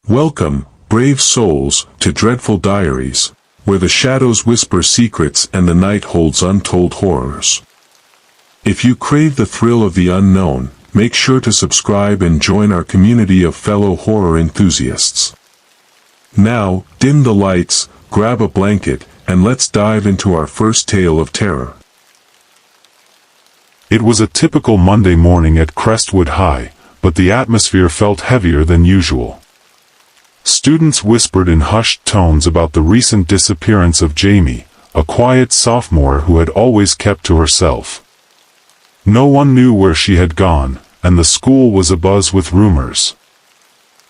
Welcome, brave souls, to Dreadful Diaries, where the shadows whisper secrets and the night holds untold horrors. If you crave the thrill of the unknown, make sure to subscribe and join our community of fellow horror enthusiasts. Now, dim the lights, grab a blanket, and let's dive into our first tale of terror. It was a typical Monday morning at Crestwood High, but the atmosphere felt heavier than usual. Students whispered in hushed tones about the recent disappearance of Jamie, a quiet sophomore who had always kept to herself. No one knew where she had gone, and the school was abuzz with rumors.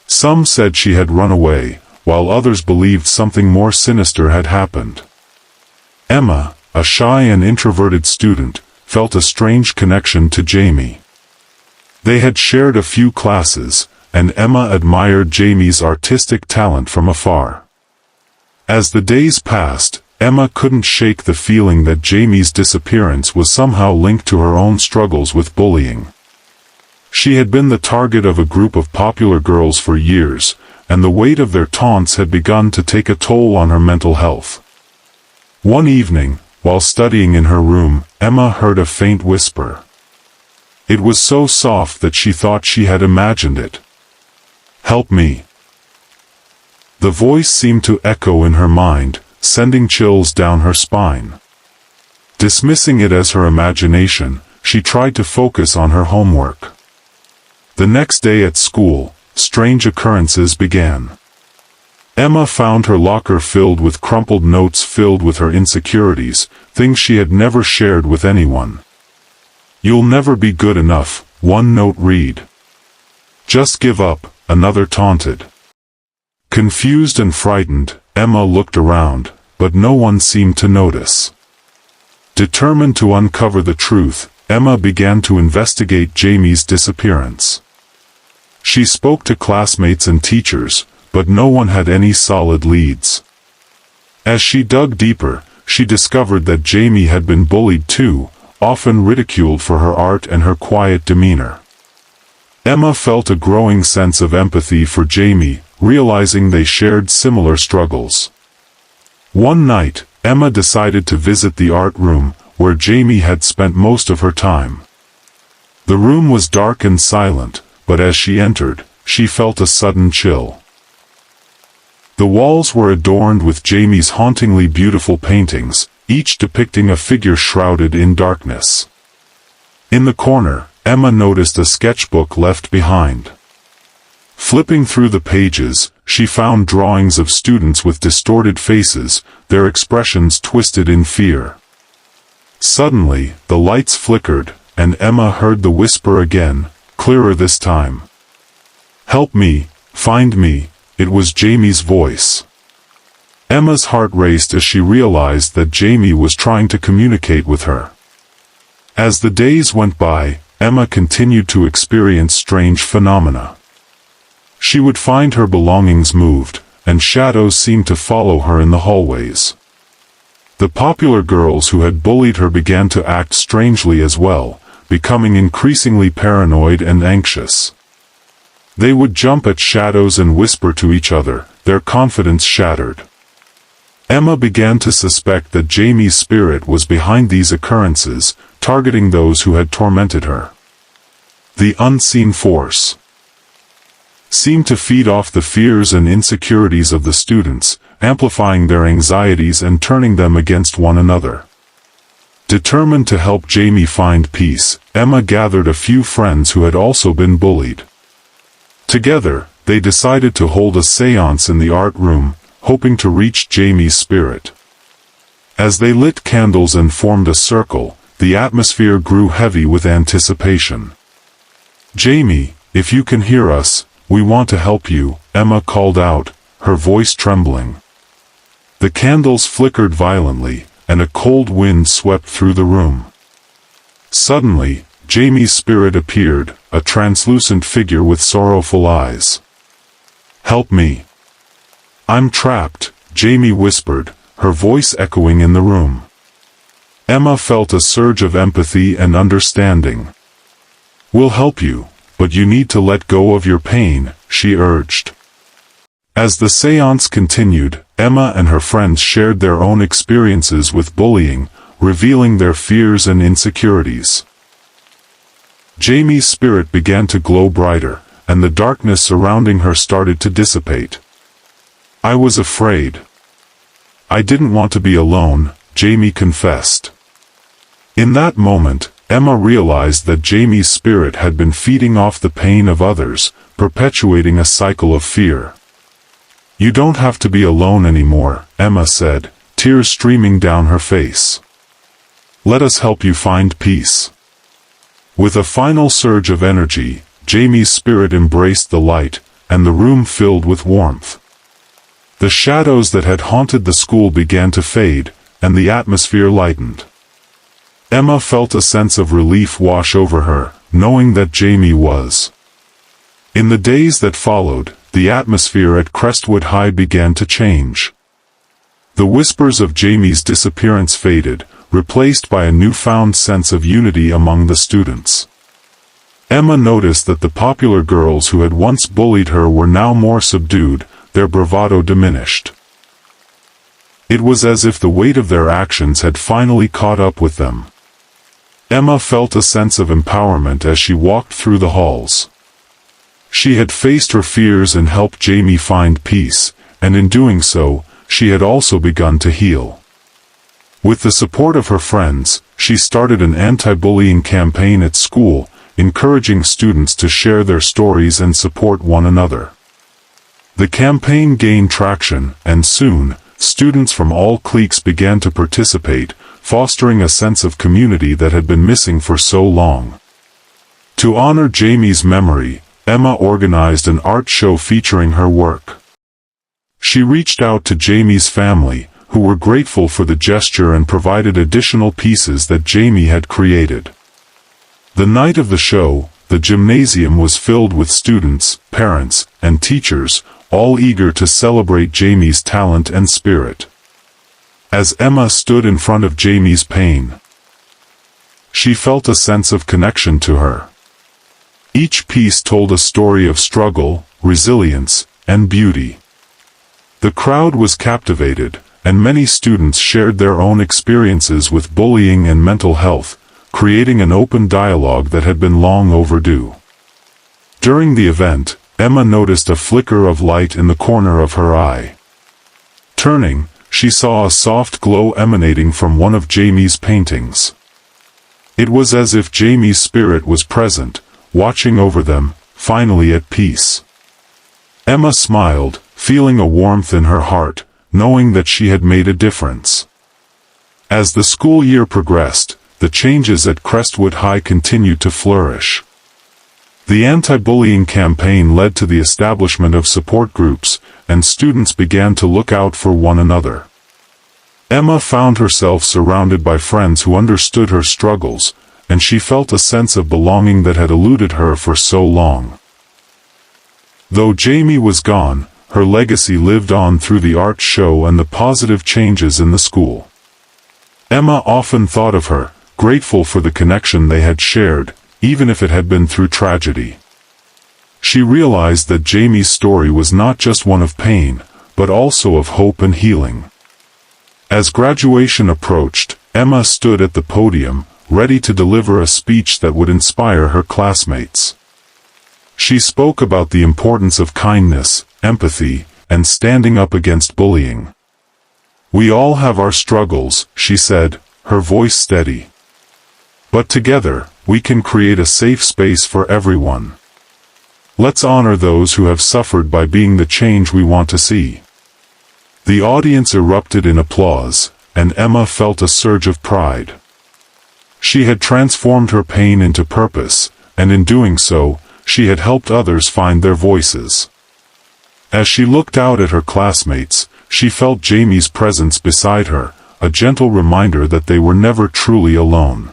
Some said she had run away, while others believed something more sinister had happened. Emma, a shy and introverted student, felt a strange connection to Jamie. They had shared a few classes, and Emma admired Jamie's artistic talent from afar. As the days passed, Emma couldn't shake the feeling that Jamie's disappearance was somehow linked to her own struggles with bullying. She had been the target of a group of popular girls for years, and the weight of their taunts had begun to take a toll on her mental health. One evening, while studying in her room, Emma heard a faint whisper. It was so soft that she thought she had imagined it. "Help me." The voice seemed to echo in her mind, sending chills down her spine. Dismissing it as her imagination, she tried to focus on her homework. The next day at school, strange occurrences began. Emma found her locker filled with crumpled notes filled with her insecurities, things she had never shared with anyone. "You'll never be good enough," one note read. "Just give up," another taunted. Confused and frightened, Emma looked around, but no one seemed to notice. Determined to uncover the truth, Emma began to investigate Jamie's disappearance. She spoke to classmates and teachers, but no one had any solid leads. As she dug deeper, she discovered that Jamie had been bullied too, often ridiculed for her art and her quiet demeanor. Emma felt a growing sense of empathy for Jamie, realizing they shared similar struggles. One night, Emma decided to visit the art room, where Jamie had spent most of her time. The room was dark and silent, but as she entered, she felt a sudden chill. The walls were adorned with Jamie's hauntingly beautiful paintings, each depicting a figure shrouded in darkness. In the corner, Emma noticed a sketchbook left behind. Flipping through the pages, she found drawings of students with distorted faces, their expressions twisted in fear. Suddenly, the lights flickered, and Emma heard the whisper again, clearer this time. "Help me, find me." It was Jamie's voice. Emma's heart raced as she realized that Jamie was trying to communicate with her. As the days went by, Emma continued to experience strange phenomena. She would find her belongings moved, and shadows seemed to follow her in the hallways. The popular girls who had bullied her began to act strangely as well, becoming increasingly paranoid and anxious. They would jump at shadows and whisper to each other, their confidence shattered. Emma began to suspect that Jamie's spirit was behind these occurrences, targeting those who had tormented her. The unseen force seemed to feed off the fears and insecurities of the students, amplifying their anxieties and turning them against one another. Determined to help Jamie find peace, Emma gathered a few friends who had also been bullied. Together, they decided to hold a séance in the art room, hoping to reach Jamie's spirit. As they lit candles and formed a circle, the atmosphere grew heavy with anticipation. "Jamie, if you can hear us, we want to help you," Emma called out, her voice trembling. The candles flickered violently, and a cold wind swept through the room. Suddenly, Jamie's spirit appeared, a translucent figure with sorrowful eyes. "Help me. I'm trapped," Jamie whispered, her voice echoing in the room. Emma felt a surge of empathy and understanding. "We'll help you, but you need to let go of your pain," she urged. As the seance continued, Emma and her friends shared their own experiences with bullying, revealing their fears and insecurities. Jamie's spirit began to glow brighter, and the darkness surrounding her started to dissipate. "I was afraid. I didn't want to be alone," Jamie confessed. In that moment, Emma realized that Jamie's spirit had been feeding off the pain of others, perpetuating a cycle of fear. "You don't have to be alone anymore," Emma said, tears streaming down her face. "Let us help you find peace." With a final surge of energy, Jamie's spirit embraced the light, and the room filled with warmth. The shadows that had haunted the school began to fade, and the atmosphere lightened. Emma felt a sense of relief wash over her, knowing that Jamie was. In the days that followed, the atmosphere at Crestwood High began to change. The whispers of Jamie's disappearance faded, replaced by a newfound sense of unity among the students. Emma noticed that the popular girls who had once bullied her were now more subdued, their bravado diminished. It was as if the weight of their actions had finally caught up with them. Emma felt a sense of empowerment as she walked through the halls. She had faced her fears and helped Jamie find peace, and in doing so, she had also begun to heal. With the support of her friends, she started an anti-bullying campaign at school, encouraging students to share their stories and support one another. The campaign gained traction, and soon, students from all cliques began to participate, fostering a sense of community that had been missing for so long. To honor Jamie's memory, Emma organized an art show featuring her work. She reached out to Jamie's family, who were grateful for the gesture and provided additional pieces that Jamie had created. The night of the show, the gymnasium was filled with students, parents, and teachers, all eager to celebrate Jamie's talent and spirit. As Emma stood in front of Jamie's pain, she felt a sense of connection to her. Each piece told a story of struggle, resilience, and beauty. The crowd was captivated, and many students shared their own experiences with bullying and mental health, creating an open dialogue that had been long overdue. During the event, Emma noticed a flicker of light in the corner of her eye. Turning, she saw a soft glow emanating from one of Jamie's paintings. It was as if Jamie's spirit was present, watching over them, finally at peace. Emma smiled, feeling a warmth in her heart, knowing that she had made a difference. As the school year progressed, the changes at Crestwood High continued to flourish. The anti-bullying campaign led to the establishment of support groups, and students began to look out for one another. Emma found herself surrounded by friends who understood her struggles, and she felt a sense of belonging that had eluded her for so long. Though Jamie was gone, her legacy lived on through the art show and the positive changes in the school. Emma often thought of her, grateful for the connection they had shared, even if it had been through tragedy. She realized that Jamie's story was not just one of pain, but also of hope and healing. As graduation approached, Emma stood at the podium, ready to deliver a speech that would inspire her classmates. She spoke about the importance of kindness, empathy, and standing up against bullying. "We all have our struggles," she said, her voice steady. "But together, we can create a safe space for everyone. Let's honor those who have suffered by being the change we want to see." The audience erupted in applause, and Emma felt a surge of pride. She had transformed her pain into purpose, and in doing so, she had helped others find their voices. As she looked out at her classmates, she felt Jamie's presence beside her, a gentle reminder that they were never truly alone.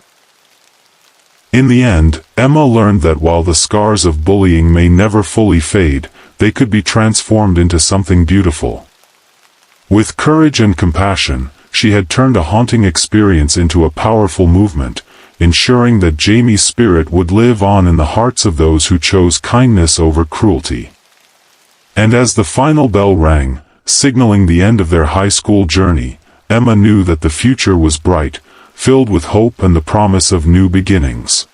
In the end, Emma learned that while the scars of bullying may never fully fade, they could be transformed into something beautiful. With courage and compassion, she had turned a haunting experience into a powerful movement, ensuring that Jamie's spirit would live on in the hearts of those who chose kindness over cruelty. And as the final bell rang, signaling the end of their high school journey, Emma knew that the future was bright, filled with hope and the promise of new beginnings.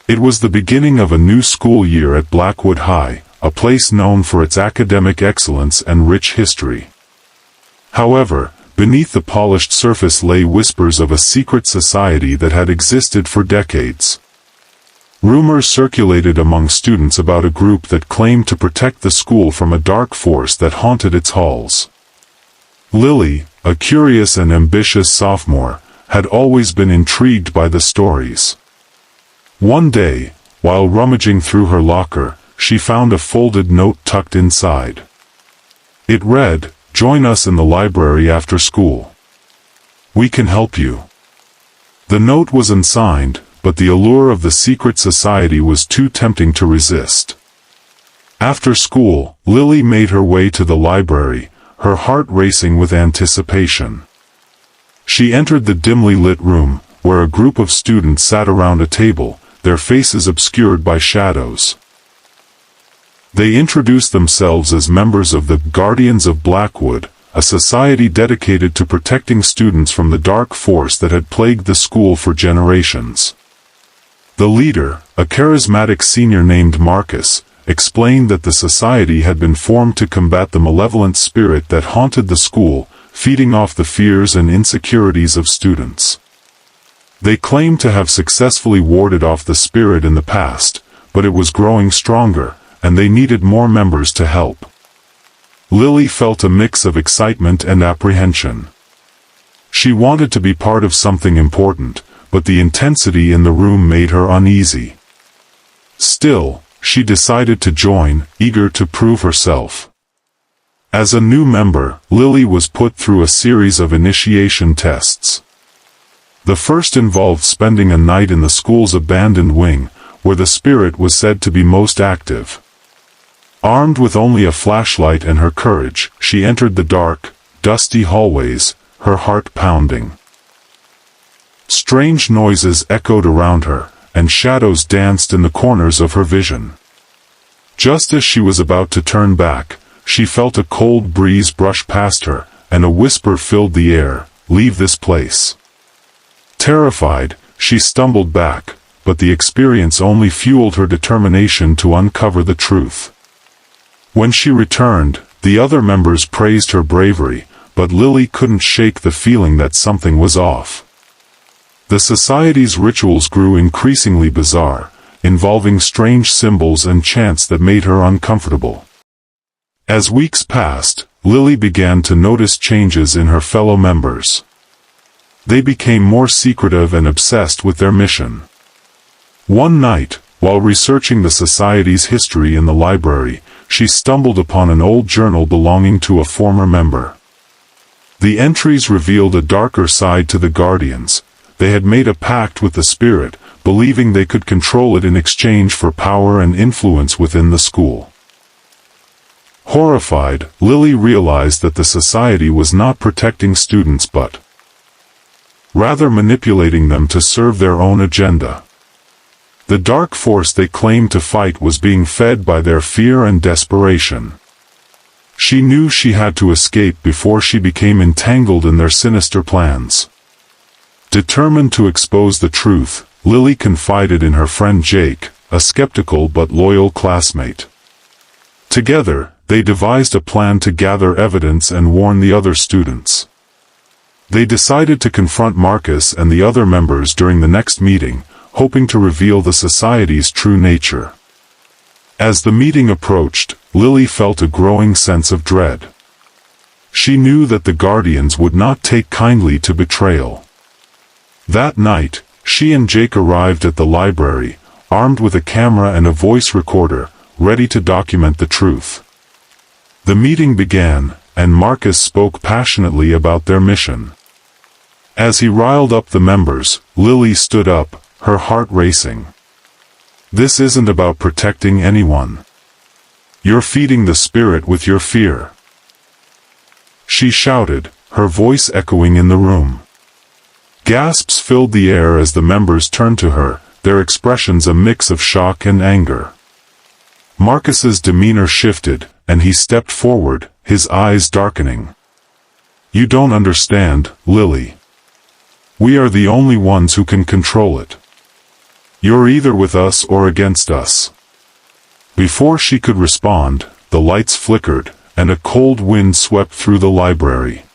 It was the beginning of a new school year at Blackwood High, a place known for its academic excellence and rich history. However, beneath the polished surface lay whispers of a secret society that had existed for decades. Rumors circulated among students about a group that claimed to protect the school from a dark force that haunted its halls. Lily, a curious and ambitious sophomore, had always been intrigued by the stories. One day, while rummaging through her locker, she found a folded note tucked inside. It read, "Join us in the library after school. We can help you." The note was unsigned, but the allure of the secret society was too tempting to resist. After school, Lily made her way to the library, her heart racing with anticipation. She entered the dimly lit room, where a group of students sat around a table, their faces obscured by shadows. They introduced themselves as members of the Guardians of Blackwood, a society dedicated to protecting students from the dark force that had plagued the school for generations. The leader, a charismatic senior named Marcus, explained that the society had been formed to combat the malevolent spirit that haunted the school, feeding off the fears and insecurities of students. They claimed to have successfully warded off the spirit in the past, but it was growing stronger, and they needed more members to help. Lily felt a mix of excitement and apprehension. She wanted to be part of something important, but the intensity in the room made her uneasy. Still, she decided to join, eager to prove herself. As a new member, Lily was put through a series of initiation tests. The first involved spending a night in the school's abandoned wing, where the spirit was said to be most active. Armed with only a flashlight and her courage, she entered the dark, dusty hallways, her heart pounding. Strange noises echoed around her, and shadows danced in the corners of her vision. Just as she was about to turn back, she felt a cold breeze brush past her, and a whisper filled the air, "Leave this place." Terrified, she stumbled back, but the experience only fueled her determination to uncover the truth. When she returned, the other members praised her bravery, but Lily couldn't shake the feeling that something was off. The society's rituals grew increasingly bizarre, involving strange symbols and chants that made her uncomfortable. As weeks passed, Lily began to notice changes in her fellow members. They became more secretive and obsessed with their mission. One night, while researching the society's history in the library, she stumbled upon an old journal belonging to a former member. The entries revealed a darker side to the Guardians. They had made a pact with the spirit, believing they could control it in exchange for power and influence within the school. Horrified, Lily realized that the society was not protecting students but rather manipulating them to serve their own agenda. The dark force they claimed to fight was being fed by their fear and desperation. She knew she had to escape before she became entangled in their sinister plans. Determined to expose the truth, Lily confided in her friend Jake, a skeptical but loyal classmate. Together, they devised a plan to gather evidence and warn the other students. They decided to confront Marcus and the other members during the next meeting, hoping to reveal the society's true nature. As the meeting approached, Lily felt a growing sense of dread. She knew that the Guardians would not take kindly to betrayal. That night, she and Jake arrived at the library, armed with a camera and a voice recorder, ready to document the truth. The meeting began, and Marcus spoke passionately about their mission. As he riled up the members, Lily stood up, her heart racing. "This isn't about protecting anyone. You're feeding the spirit with your fear," she shouted, her voice echoing in the room. Gasps filled the air as the members turned to her, their expressions a mix of shock and anger. Marcus's demeanor shifted, and he stepped forward, his eyes darkening. "You don't understand, Lily. We are the only ones who can control it. You're either with us or against us." Before she could respond, the lights flickered, and a cold wind swept through the library.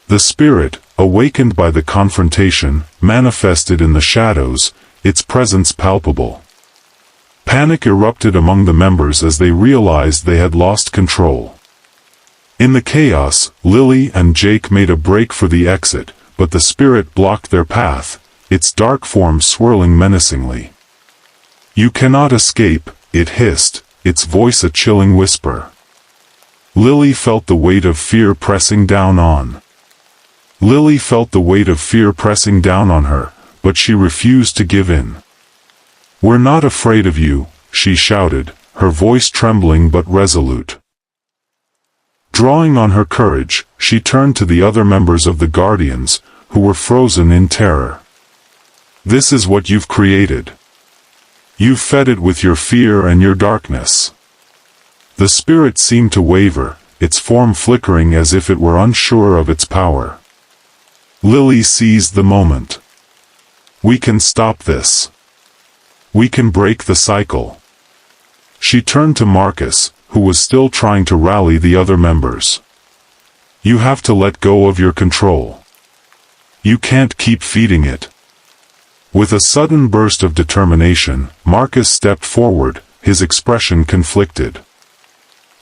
The spirit, awakened by the confrontation, manifested in the shadows, its presence palpable. Panic erupted among the members as they realized they had lost control. In the chaos, Lily and Jake made a break for the exit, but the spirit blocked their path, its dark form swirling menacingly. "You cannot escape," it hissed, its voice a chilling whisper. Lily felt the weight of fear pressing down on her, but she refused to give in. "We're not afraid of you," she shouted, her voice trembling but resolute. Drawing on her courage, she turned to the other members of the Guardians, who were frozen in terror. "This is what you've created. You've fed it with your fear and your darkness." The spirit seemed to waver, its form flickering as if it were unsure of its power. Lily seized the moment. "We can stop this. We can break the cycle." She turned to Marcus, who was still trying to rally the other members. "You have to let go of your control. You can't keep feeding it." With a sudden burst of determination, Marcus stepped forward, his expression conflicted.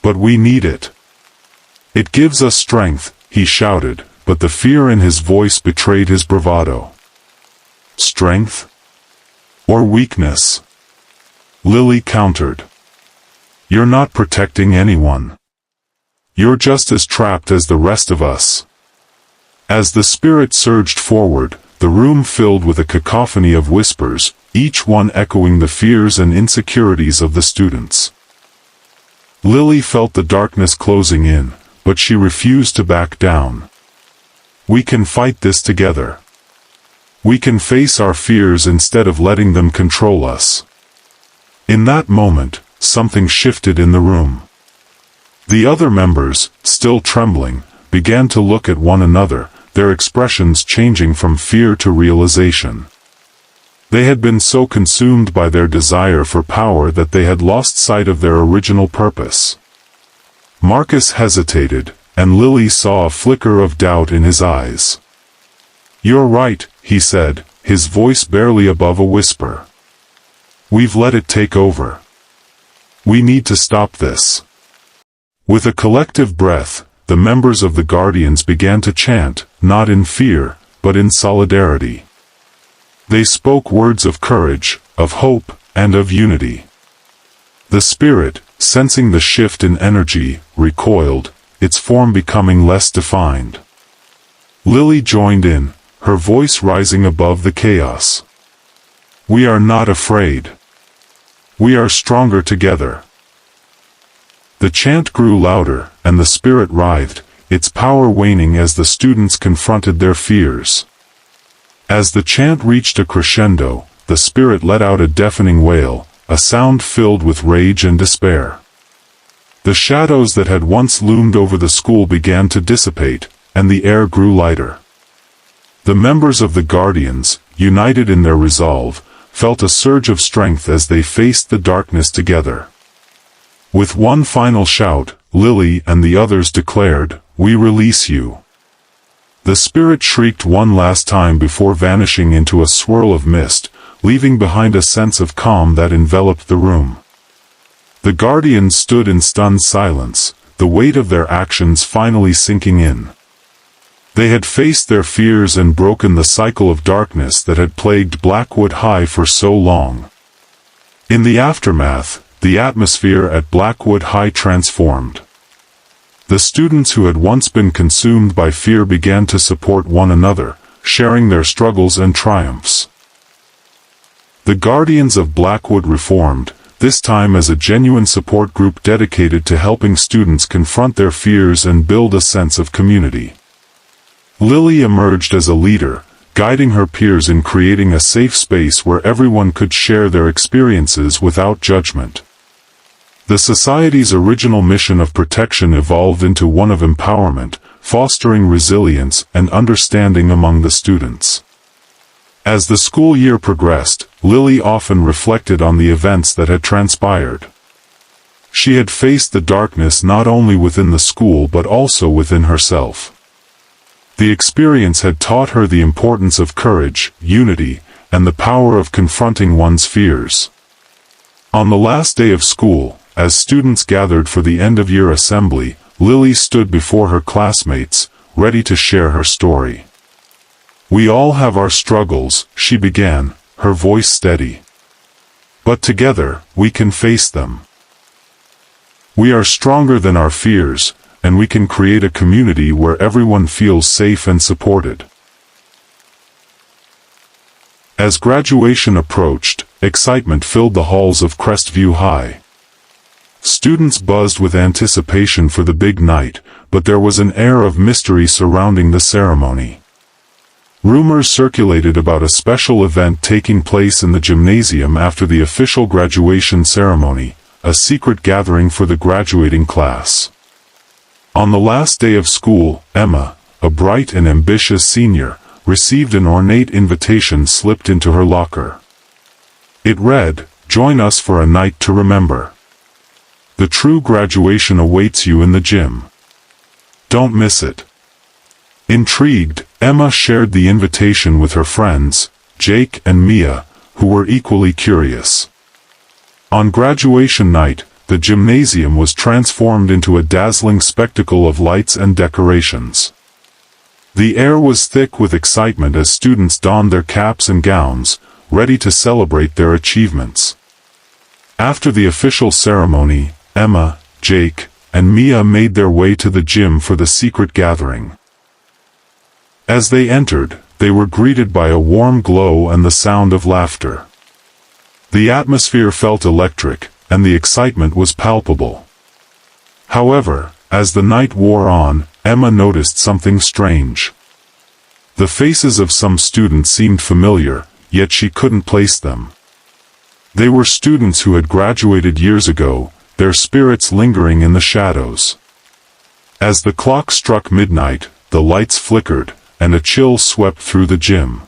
"But we need it. It gives us strength," he shouted, but the fear in his voice betrayed his bravado. "Strength? Or weakness?" Lily countered. "You're not protecting anyone. You're just as trapped as the rest of us." As the spirit surged forward, the room filled with a cacophony of whispers, each one echoing the fears and insecurities of the students. Lily felt the darkness closing in, but she refused to back down. "We can fight this together. We can face our fears instead of letting them control us." In that moment, something shifted in the room. The other members, still trembling, began to look at one another, their expressions changing from fear to realization. They had been so consumed by their desire for power that they had lost sight of their original purpose. Marcus hesitated, and Lily saw a flicker of doubt in his eyes. "You're right," he said, his voice barely above a whisper. "We've let it take over. We need to stop this." With a collective breath, the members of the Guardians began to chant, not in fear, but in solidarity. They spoke words of courage, of hope, and of unity. The spirit, sensing the shift in energy, recoiled, its form becoming less defined. Lily joined in, her voice rising above the chaos. "We are not afraid. We are stronger together." The chant grew louder, and the spirit writhed, its power waning as the students confronted their fears. As the chant reached a crescendo, the spirit let out a deafening wail, a sound filled with rage and despair. The shadows that had once loomed over the school began to dissipate, and the air grew lighter. The members of the Guardians, united in their resolve, felt a surge of strength as they faced the darkness together. With one final shout, Lily and the others declared, "We release you." The spirit shrieked one last time before vanishing into a swirl of mist, leaving behind a sense of calm that enveloped the room. The Guardians stood in stunned silence, the weight of their actions finally sinking in. They had faced their fears and broken the cycle of darkness that had plagued Blackwood High for so long. In the aftermath, the atmosphere at Blackwood High transformed. The students who had once been consumed by fear began to support one another, sharing their struggles and triumphs. The Guardians of Blackwood reformed, this time as a genuine support group dedicated to helping students confront their fears and build a sense of community. Lily emerged as a leader, guiding her peers in creating a safe space where everyone could share their experiences without judgment. The society's original mission of protection evolved into one of empowerment, fostering resilience and understanding among the students. As the school year progressed, Lily often reflected on the events that had transpired. She had faced the darkness not only within the school but also within herself. The experience had taught her the importance of courage, unity, and the power of confronting one's fears. On the last day of school, as students gathered for the end-of-year assembly, Lily stood before her classmates, ready to share her story. "We all have our struggles," she began, her voice steady. "But together, we can face them. We are stronger than our fears, and we can create a community where everyone feels safe and supported." As graduation approached, excitement filled the halls of Crestview High. Students buzzed with anticipation for the big night, but there was an air of mystery surrounding the ceremony. Rumors circulated about a special event taking place in the gymnasium after the official graduation ceremony, a secret gathering for the graduating class. On the last day of school, Emma, a bright and ambitious senior, received an ornate invitation slipped into her locker. It read, "Join us for a night to remember. The true graduation awaits you in the gym. Don't miss it." Intrigued, Emma shared the invitation with her friends, Jake and Mia, who were equally curious. On graduation night, the gymnasium was transformed into a dazzling spectacle of lights and decorations. The air was thick with excitement as students donned their caps and gowns, ready to celebrate their achievements. After the official ceremony, Emma, Jake, and Mia made their way to the gym for the secret gathering. As they entered, they were greeted by a warm glow and the sound of laughter. The atmosphere felt electric, and the excitement was palpable. However, as the night wore on, Emma noticed something strange. The faces of some students seemed familiar, yet she couldn't place them. They were students who had graduated years ago, their spirits lingering in the shadows. As the clock struck midnight, the lights flickered, and a chill swept through the gym.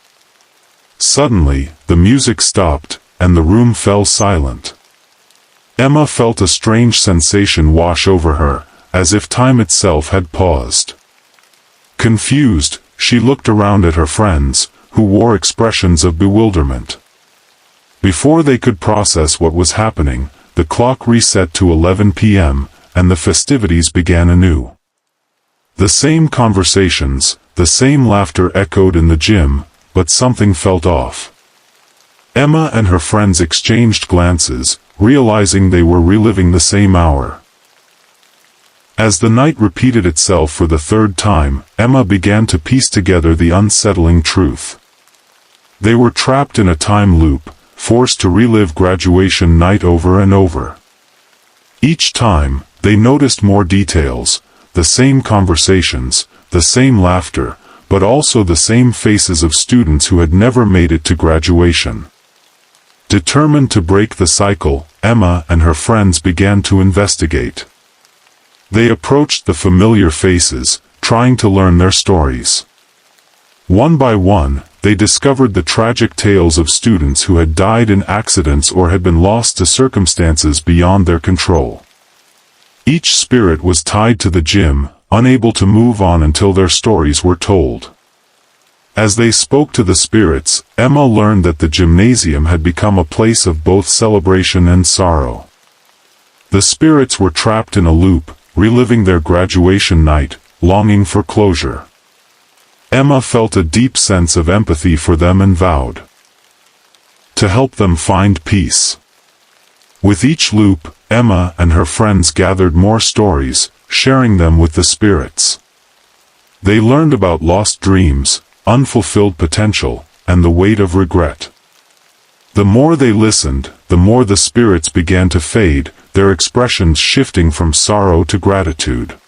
Suddenly, the music stopped, and the room fell silent. Emma felt a strange sensation wash over her, as if time itself had paused. Confused, she looked around at her friends, who wore expressions of bewilderment. Before they could process what was happening, the clock reset to 11 p.m., and the festivities began anew. The same conversations, the same laughter echoed in the gym, but something felt off. Emma and her friends exchanged glances, realizing they were reliving the same hour. As the night repeated itself for the third time, Emma began to piece together the unsettling truth. They were trapped in a time loop, forced to relive graduation night over and over. Each time, they noticed more details, the same conversations, the same laughter, but also the same faces of students who had never made it to graduation. Determined to break the cycle, Emma and her friends began to investigate. They approached the familiar faces, trying to learn their stories. One by one, they discovered the tragic tales of students who had died in accidents or had been lost to circumstances beyond their control. Each spirit was tied to the gym, unable to move on until their stories were told. As they spoke to the spirits, Emma learned that the gymnasium had become a place of both celebration and sorrow. The spirits were trapped in a loop, reliving their graduation night, longing for closure. Emma felt a deep sense of empathy for them and vowed to help them find peace. With each loop, Emma and her friends gathered more stories, sharing them with the spirits. They learned about lost dreams, unfulfilled potential, and the weight of regret. The more they listened, the more the spirits began to fade, their expressions shifting from sorrow to gratitude.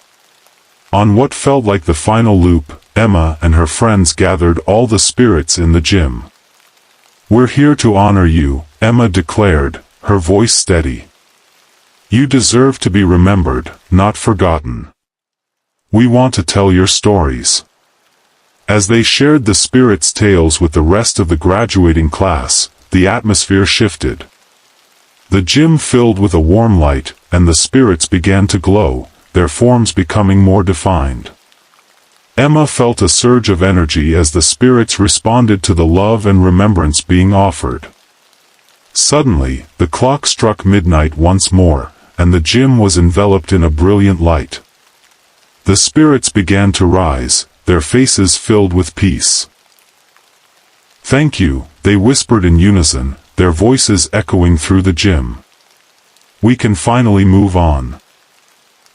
On what felt like the final loop, Emma and her friends gathered all the spirits in the gym. "We're here to honor you," Emma declared, her voice steady. You deserve to be remembered, not forgotten. We want to tell your stories. As they shared the spirits' tales with the rest of the graduating class, the atmosphere shifted. The gym filled with a warm light, and the spirits began to glow, their forms becoming more defined. Emma felt a surge of energy as the spirits responded to the love and remembrance being offered. Suddenly, the clock struck midnight once more, and the gym was enveloped in a brilliant light. The spirits began to rise, their faces filled with peace. "Thank you," they whispered in unison, their voices echoing through the gym. "We can finally move on."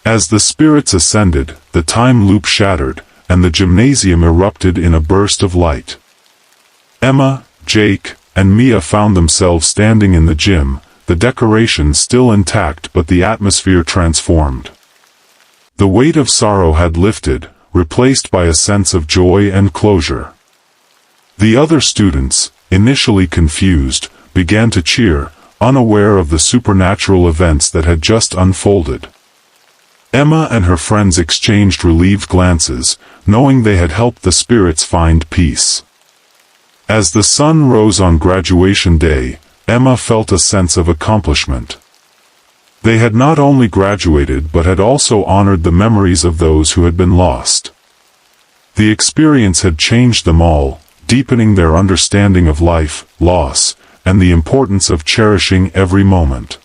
As the spirits ascended, the time loop shattered, and the gymnasium erupted in a burst of light. Emma, Jake, and Mia found themselves standing in the gym, the decorations still intact but the atmosphere transformed. The weight of sorrow had lifted, replaced by a sense of joy and closure. The other students, initially confused, began to cheer, unaware of the supernatural events that had just unfolded. Emma and her friends exchanged relieved glances, knowing they had helped the spirits find peace. As the sun rose on graduation day, Emma felt a sense of accomplishment. They had not only graduated but had also honored the memories of those who had been lost. The experience had changed them all, deepening their understanding of life, loss, and the importance of cherishing every moment.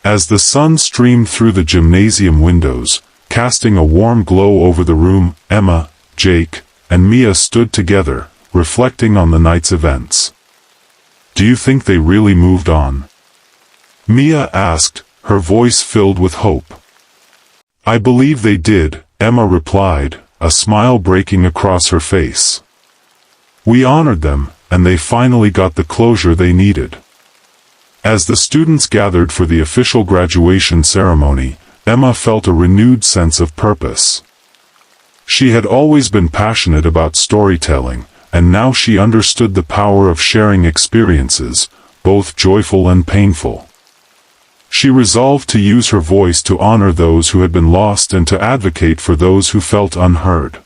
As the sun streamed through the gymnasium windows, casting a warm glow over the room, Emma, Jake, and Mia stood together, reflecting on the night's events. "Do you think they really moved on?" Mia asked, her voice filled with hope. "I believe they did," Emma replied, a smile breaking across her face. "We honored them, and they finally got the closure they needed." As the students gathered for the official graduation ceremony, Emma felt a renewed sense of purpose. She had always been passionate about storytelling, and now she understood the power of sharing experiences, both joyful and painful. She resolved to use her voice to honor those who had been lost and to advocate for those who felt unheard.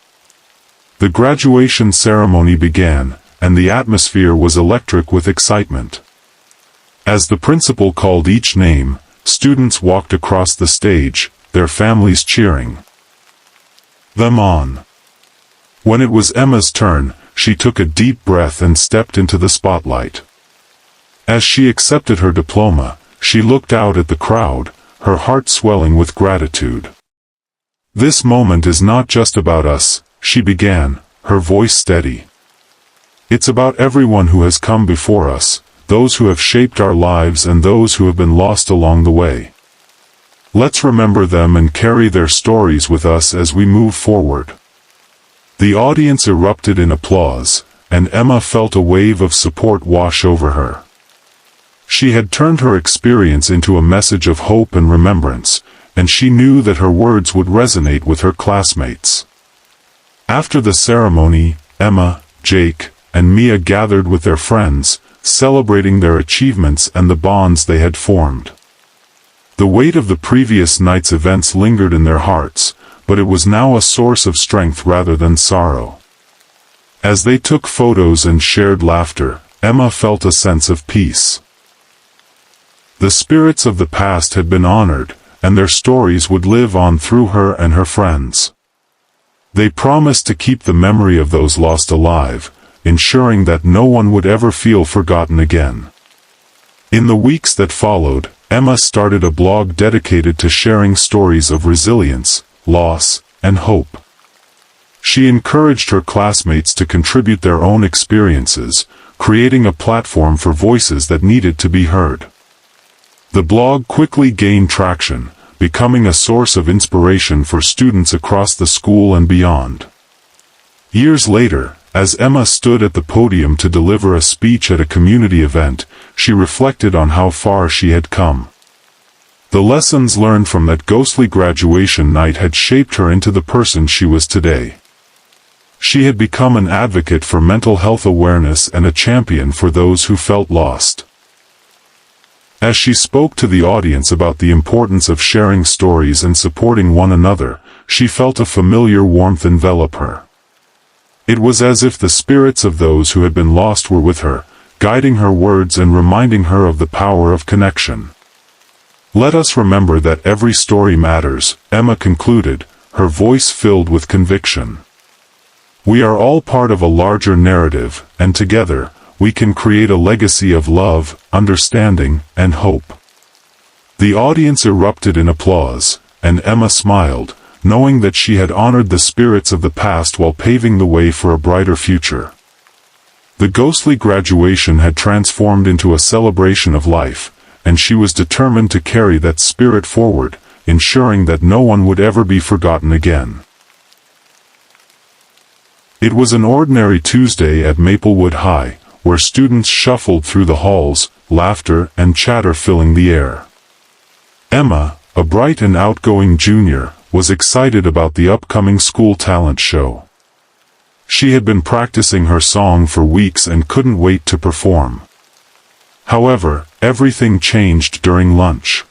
The graduation ceremony began, and the atmosphere was electric with excitement. As the principal called each name, students walked across the stage, their families cheering them on. When it was Emma's turn, she took a deep breath and stepped into the spotlight. As she accepted her diploma, she looked out at the crowd, her heart swelling with gratitude. "This moment is not just about us," she began, her voice steady. "It's about everyone who has come before us, those who have shaped our lives and those who have been lost along the way. Let's remember them and carry their stories with us as we move forward." The audience erupted in applause, and Emma felt a wave of support wash over her. She had turned her experience into a message of hope and remembrance, and she knew that her words would resonate with her classmates. After the ceremony, Emma, Jake, and Mia gathered with their friends, celebrating their achievements and the bonds they had formed. The weight of the previous night's events lingered in their hearts, but it was now a source of strength rather than sorrow. As they took photos and shared laughter, Emma felt a sense of peace. The spirits of the past had been honored, and their stories would live on through her and her friends. They promised to keep the memory of those lost alive, ensuring that no one would ever feel forgotten again. In the weeks that followed, Emma started a blog dedicated to sharing stories of resilience, loss, and hope. She encouraged her classmates to contribute their own experiences, creating a platform for voices that needed to be heard. The blog quickly gained traction, becoming a source of inspiration for students across the school and beyond. Years later, as Emma stood at the podium to deliver a speech at a community event, she reflected on how far she had come. The lessons learned from that ghostly graduation night had shaped her into the person she was today. She had become an advocate for mental health awareness and a champion for those who felt lost. As she spoke to the audience about the importance of sharing stories and supporting one another, she felt a familiar warmth envelop her. It was as if the spirits of those who had been lost were with her, guiding her words and reminding her of the power of connection. "Let us remember that every story matters," Emma concluded, her voice filled with conviction. "We are all part of a larger narrative, and together, we can create a legacy of love, understanding, and hope." The audience erupted in applause, and Emma smiled, knowing that she had honored the spirits of the past while paving the way for a brighter future. The ghostly graduation had transformed into a celebration of life, and she was determined to carry that spirit forward, ensuring that no one would ever be forgotten again. It was an ordinary Tuesday at Maplewood High, where students shuffled through the halls, laughter and chatter filling the air. Emma, a bright and outgoing junior, was excited about the upcoming school talent show. She had been practicing her song for weeks and couldn't wait to perform. However, everything changed during lunch.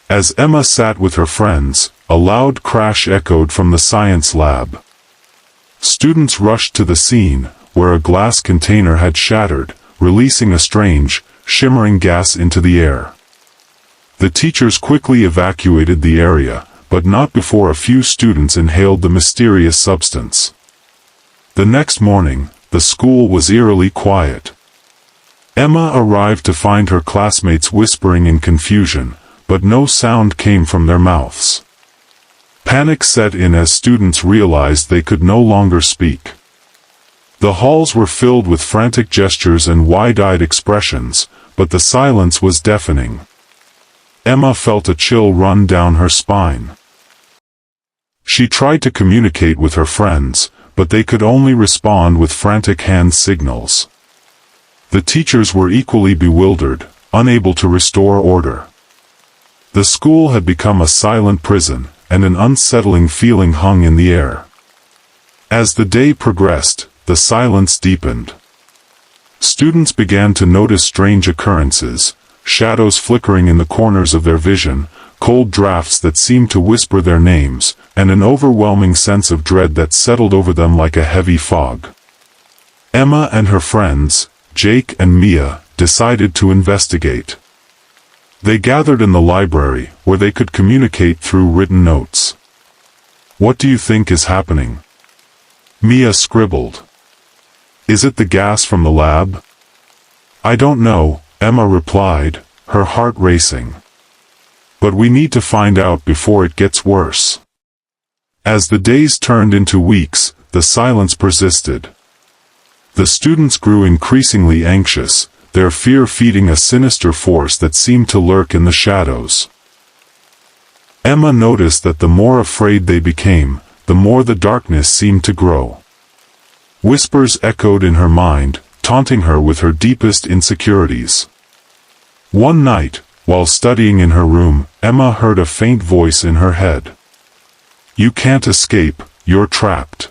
As Emma sat with her friends, a loud crash echoed from the science lab. Students rushed to the scene, where a glass container had shattered, releasing a strange, shimmering gas into the air. The teachers quickly evacuated the area, but not before a few students inhaled the mysterious substance. The next morning, the school was eerily quiet. Emma arrived to find her classmates whispering in confusion, but no sound came from their mouths. Panic set in as students realized they could no longer speak. The halls were filled with frantic gestures and wide-eyed expressions, but the silence was deafening. Emma felt a chill run down her spine. She tried to communicate with her friends, but they could only respond with frantic hand signals. The teachers were equally bewildered, unable to restore order. The school had become a silent prison, and an unsettling feeling hung in the air. As the day progressed, the silence deepened. Students began to notice strange occurrences, shadows flickering in the corners of their vision, cold drafts that seemed to whisper their names, and an overwhelming sense of dread that settled over them like a heavy fog. Emma and her friends, Jake and Mia, decided to investigate. They gathered in the library, where they could communicate through written notes. "What do you think is happening?" Mia scribbled. "Is it the gas from the lab?" "I don't know," Emma replied, her heart racing. "But we need to find out before it gets worse." As the days turned into weeks, the silence persisted. The students grew increasingly anxious, their fear feeding a sinister force that seemed to lurk in the shadows. Emma noticed that the more afraid they became, the more the darkness seemed to grow. Whispers echoed in her mind, taunting her with her deepest insecurities. One night, while studying in her room, Emma heard a faint voice in her head. "You can't escape, you're trapped."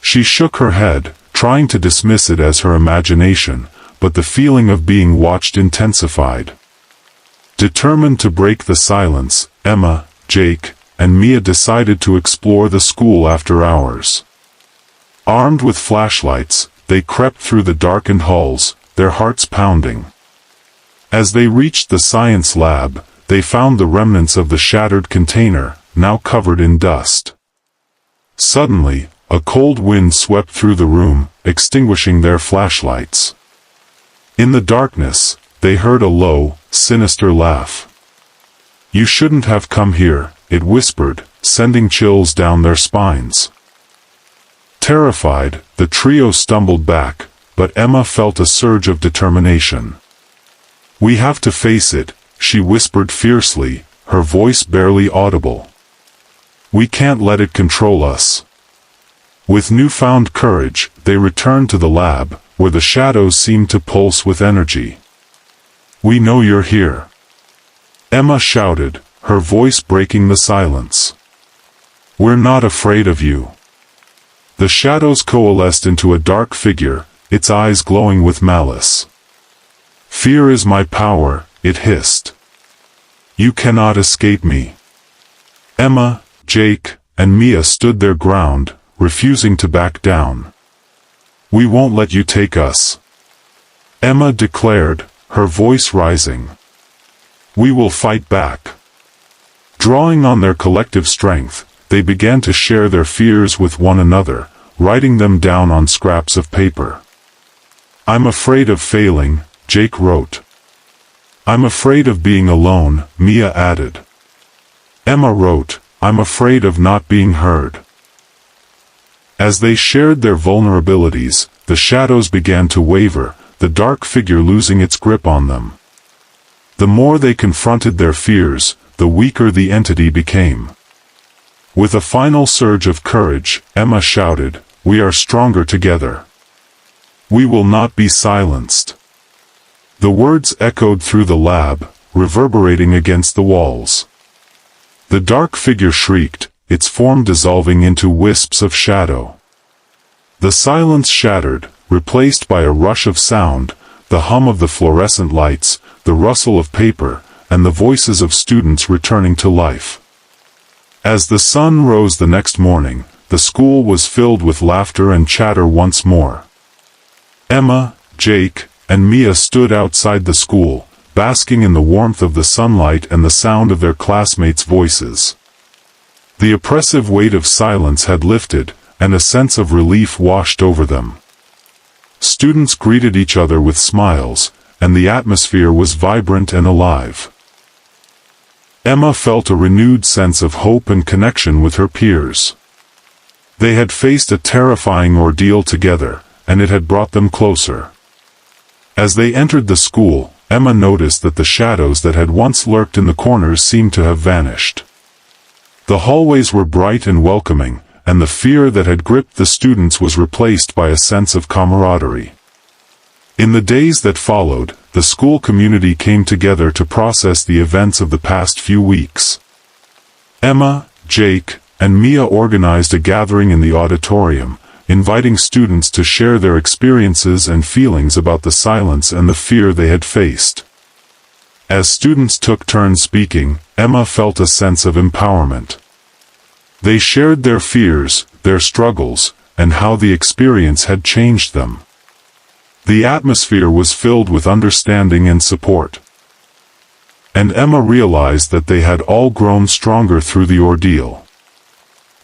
She shook her head, trying to dismiss it as her imagination, but the feeling of being watched intensified. Determined to break the silence, Emma, Jake, and Mia decided to explore the school after hours. Armed with flashlights, they crept through the darkened halls, their hearts pounding. As they reached the science lab, they found the remnants of the shattered container, now covered in dust. Suddenly, a cold wind swept through the room, extinguishing their flashlights. In the darkness, they heard a low, sinister laugh. "You shouldn't have come here," it whispered, sending chills down their spines. Terrified, the trio stumbled back, but Emma felt a surge of determination. "We have to face it," she whispered fiercely, her voice barely audible. "We can't let it control us." With newfound courage, they returned to the lab, where the shadows seemed to pulse with energy. "We know you're here," Emma shouted, her voice breaking the silence. "We're not afraid of you." The shadows coalesced into a dark figure, its eyes glowing with malice. "Fear is my power," it hissed. "You cannot escape me." Emma, Jake, and Mia stood their ground, refusing to back down. "We won't let you take us," Emma declared, her voice rising. "We will fight back." Drawing on their collective strength, they began to share their fears with one another, writing them down on scraps of paper. "I'm afraid of failing," Jake wrote. "I'm afraid of being alone," Mia added. Emma wrote, "I'm afraid of not being heard." As they shared their vulnerabilities, the shadows began to waver, the dark figure losing its grip on them. The more they confronted their fears, the weaker the entity became. With a final surge of courage, Emma shouted, "We are stronger together. We will not be silenced." The words echoed through the lab, reverberating against the walls. The dark figure shrieked, its form dissolving into wisps of shadow. The silence shattered, replaced by a rush of sound, the hum of the fluorescent lights, the rustle of paper, and the voices of students returning to life. As the sun rose the next morning, the school was filled with laughter and chatter once more. Emma, Jake, and Mia stood outside the school, basking in the warmth of the sunlight and the sound of their classmates' voices. The oppressive weight of silence had lifted, and a sense of relief washed over them. Students greeted each other with smiles, and the atmosphere was vibrant and alive. Emma felt a renewed sense of hope and connection with her peers. They had faced a terrifying ordeal together, and it had brought them closer. As they entered the school, Emma noticed that the shadows that had once lurked in the corners seemed to have vanished. The hallways were bright and welcoming, and the fear that had gripped the students was replaced by a sense of camaraderie. In the days that followed, the school community came together to process the events of the past few weeks. Emma, Jake, and Mia organized a gathering in the auditorium, inviting students to share their experiences and feelings about the silence and the fear they had faced. As students took turns speaking, Emma felt a sense of empowerment. They shared their fears, their struggles, and how the experience had changed them. The atmosphere was filled with understanding and support. And Emma realized that they had all grown stronger through the ordeal.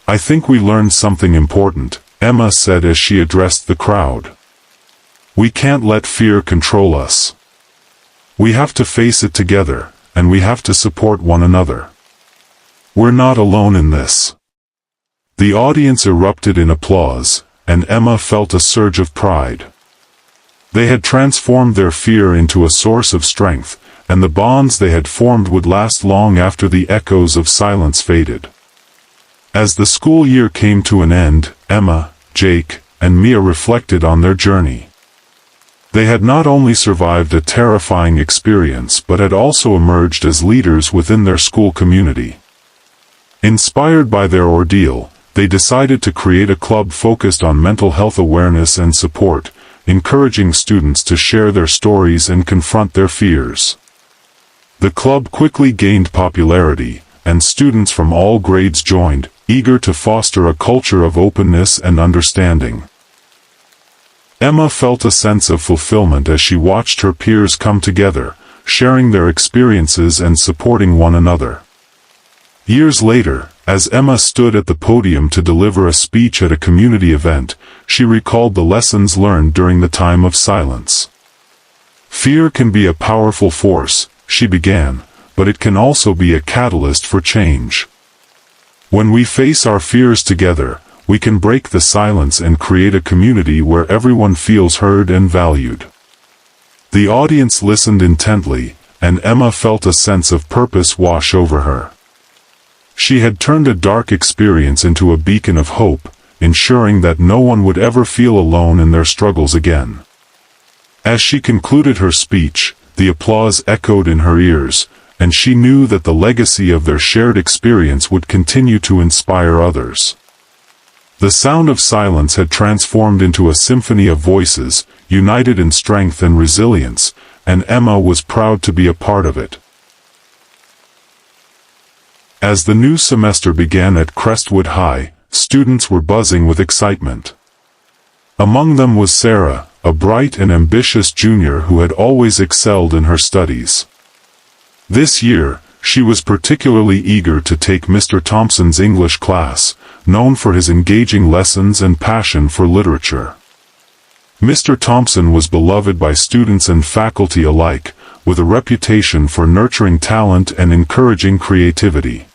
"I think we learned something important," Emma said as she addressed the crowd. "We can't let fear control us. We have to face it together, and we have to support one another. We're not alone in this." The audience erupted in applause, and Emma felt a surge of pride. They had transformed their fear into a source of strength, and the bonds they had formed would last long after the echoes of silence faded. As the school year came to an end, Emma, Jake, and Mia reflected on their journey. They had not only survived a terrifying experience but had also emerged as leaders within their school community. Inspired by their ordeal, they decided to create a club focused on mental health awareness and support, encouraging students to share their stories and confront their fears. The club quickly gained popularity, and students from all grades joined, eager to foster a culture of openness and understanding. Emma felt a sense of fulfillment as she watched her peers come together, sharing their experiences and supporting one another. Years later, as Emma stood at the podium to deliver a speech at a community event, she recalled the lessons learned during the time of silence. "Fear can be a powerful force," she began, "but it can also be a catalyst for change. When we face our fears together, we can break the silence and create a community where everyone feels heard and valued." The audience listened intently, and Emma felt a sense of purpose wash over her. She had turned a dark experience into a beacon of hope, ensuring that no one would ever feel alone in their struggles again. As she concluded her speech, the applause echoed in her ears, and she knew that the legacy of their shared experience would continue to inspire others. The sound of silence had transformed into a symphony of voices, united in strength and resilience, and Emma was proud to be a part of it. As the new semester began at Crestwood High, students were buzzing with excitement. Among them was Sarah, a bright and ambitious junior who had always excelled in her studies. This year, she was particularly eager to take Mr. Thompson's English class, known for his engaging lessons and passion for literature. Mr. Thompson was beloved by students and faculty alike, with a reputation for nurturing talent and encouraging creativity.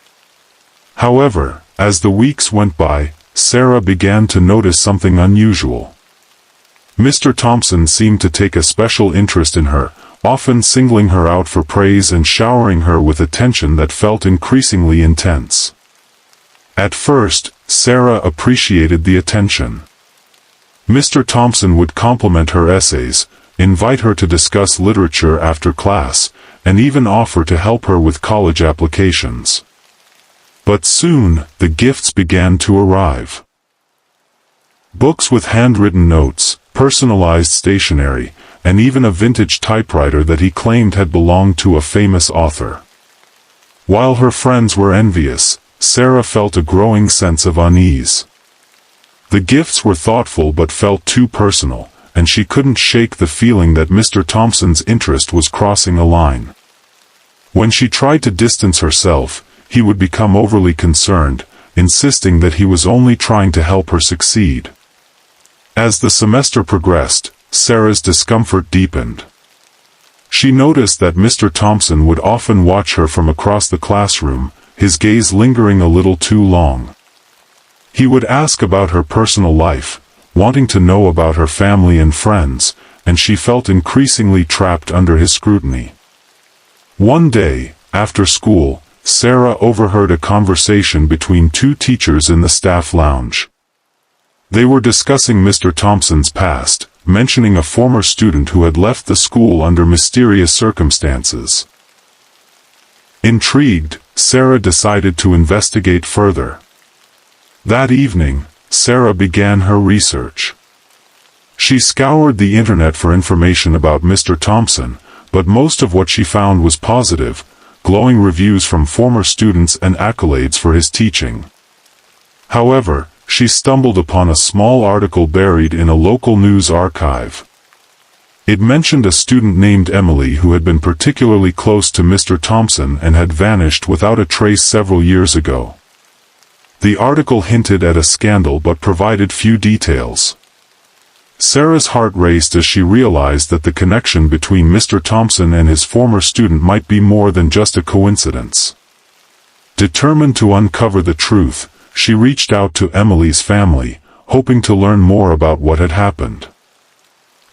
However, as the weeks went by, Sarah began to notice something unusual. Mr. Thompson seemed to take a special interest in her, often singling her out for praise and showering her with attention that felt increasingly intense. At first, Sarah appreciated the attention. Mr. Thompson would compliment her essays, invite her to discuss literature after class, and even offer to help her with college applications. But soon, the gifts began to arrive. Books with handwritten notes, personalized stationery, and even a vintage typewriter that he claimed had belonged to a famous author. While her friends were envious, Sarah felt a growing sense of unease. The gifts were thoughtful but felt too personal, and she couldn't shake the feeling that Mr. Thompson's interest was crossing a line. When she tried to distance herself, he would become overly concerned, insisting that he was only trying to help her succeed. As the semester progressed, Sarah's discomfort deepened. She noticed that Mr. Thompson would often watch her from across the classroom, his gaze lingering a little too long. He would ask about her personal life, wanting to know about her family and friends, and she felt increasingly trapped under his scrutiny. One day, after school, Sarah overheard a conversation between two teachers in the staff lounge. They were discussing Mr. Thompson's past, mentioning a former student who had left the school under mysterious circumstances. Intrigued, Sarah decided to investigate further. That evening, Sarah began her research. She scoured the internet for information about Mr. Thompson, but most of what she found was positive, glowing reviews from former students and accolades for his teaching. However, she stumbled upon a small article buried in a local news archive. It mentioned a student named Emily who had been particularly close to Mr. Thompson and had vanished without a trace several years ago. The article hinted at a scandal but provided few details. Sarah's heart raced as she realized that the connection between Mr. Thompson and his former student might be more than just a coincidence. Determined to uncover the truth, she reached out to Emily's family, hoping to learn more about what had happened.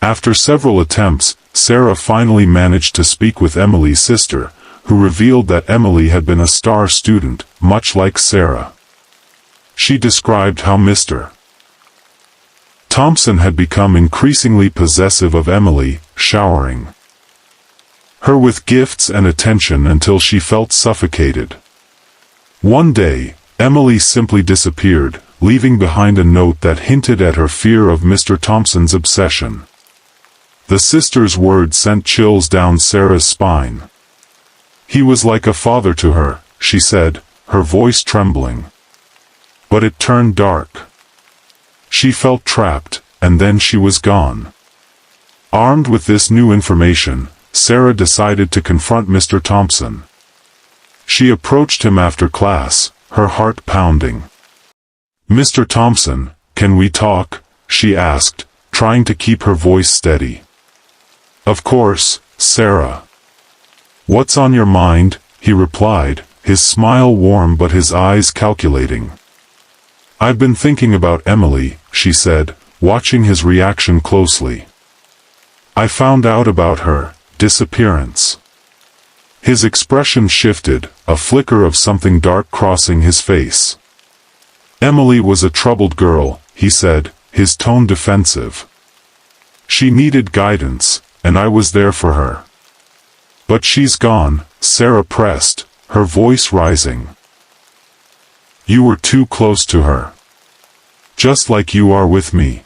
After several attempts, Sarah finally managed to speak with Emily's sister, who revealed that Emily had been a star student, much like Sarah. She described how Mr. Thompson had become increasingly possessive of Emily, showering her with gifts and attention until she felt suffocated. One day, Emily simply disappeared, leaving behind a note that hinted at her fear of Mr. Thompson's obsession. The sister's words sent chills down Sarah's spine. "He was like a father to her," she said, her voice trembling. But it turned dark. She felt trapped, and then she was gone. Armed with this new information, Sarah decided to confront Mr. Thompson. She approached him after class, her heart pounding. "Mr. Thompson, can we talk?" she asked, trying to keep her voice steady. "Of course, Sarah." "What's on your mind?" he replied, his smile warm but his eyes calculating. "I've been thinking about Emily," she said, watching his reaction closely. "I found out about her disappearance." His expression shifted, a flicker of something dark crossing his face. "Emily was a troubled girl," he said, his tone defensive. "She needed guidance, and I was there for her." "But she's gone," Sarah pressed, her voice rising. "You were too close to her. Just like you are with me."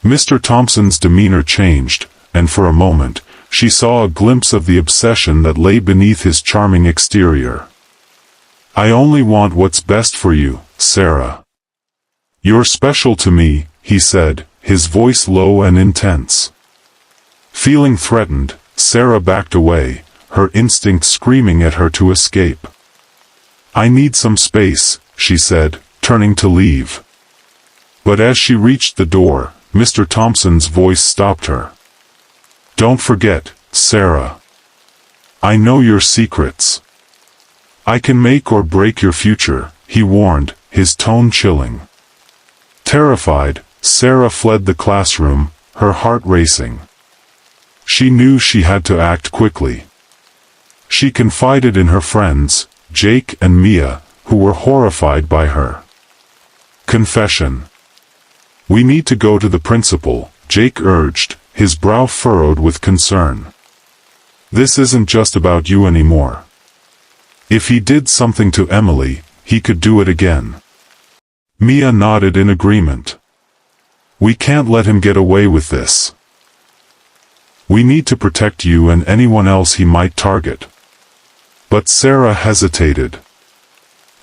Mr. Thompson's demeanor changed, and for a moment, she saw a glimpse of the obsession that lay beneath his charming exterior. "I only want what's best for you, Sarah. You're special to me," he said, his voice low and intense. Feeling threatened, Sarah backed away, her instinct screaming at her to escape. "I need some space," she said, turning to leave. But as she reached the door, Mr. Thompson's voice stopped her. "Don't forget, Sarah. I know your secrets. I can make or break your future," he warned, his tone chilling. Terrified, Sarah fled the classroom, her heart racing. She knew she had to act quickly. She confided in her friends, Jake and Mia, who were horrified by her confession. "We need to go to the principal," Jake urged, his brow furrowed with concern. "This isn't just about you anymore. If he did something to Emily, he could do it again." Mia nodded in agreement. "We can't let him get away with this. We need to protect you and anyone else he might target." But Sarah hesitated.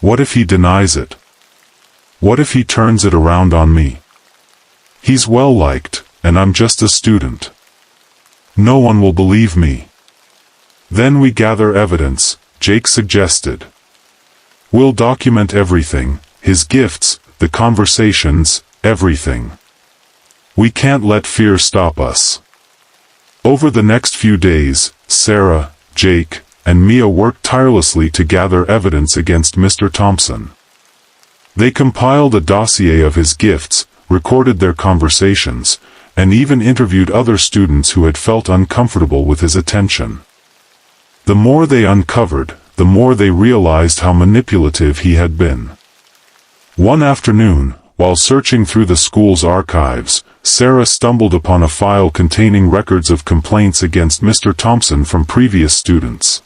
"What if he denies it? What if he turns it around on me? He's well liked, and I'm just a student. No one will believe me." "Then we gather evidence," Jake suggested. "We'll document everything, his gifts, the conversations, everything. We can't let fear stop us." Over the next few days, Sarah, Jake, and Mia worked tirelessly to gather evidence against Mr. Thompson. They compiled a dossier of his gifts, recorded their conversations, and even interviewed other students who had felt uncomfortable with his attention. The more they uncovered, the more they realized how manipulative he had been. One afternoon, while searching through the school's archives, Sarah stumbled upon a file containing records of complaints against Mr. Thompson from previous students.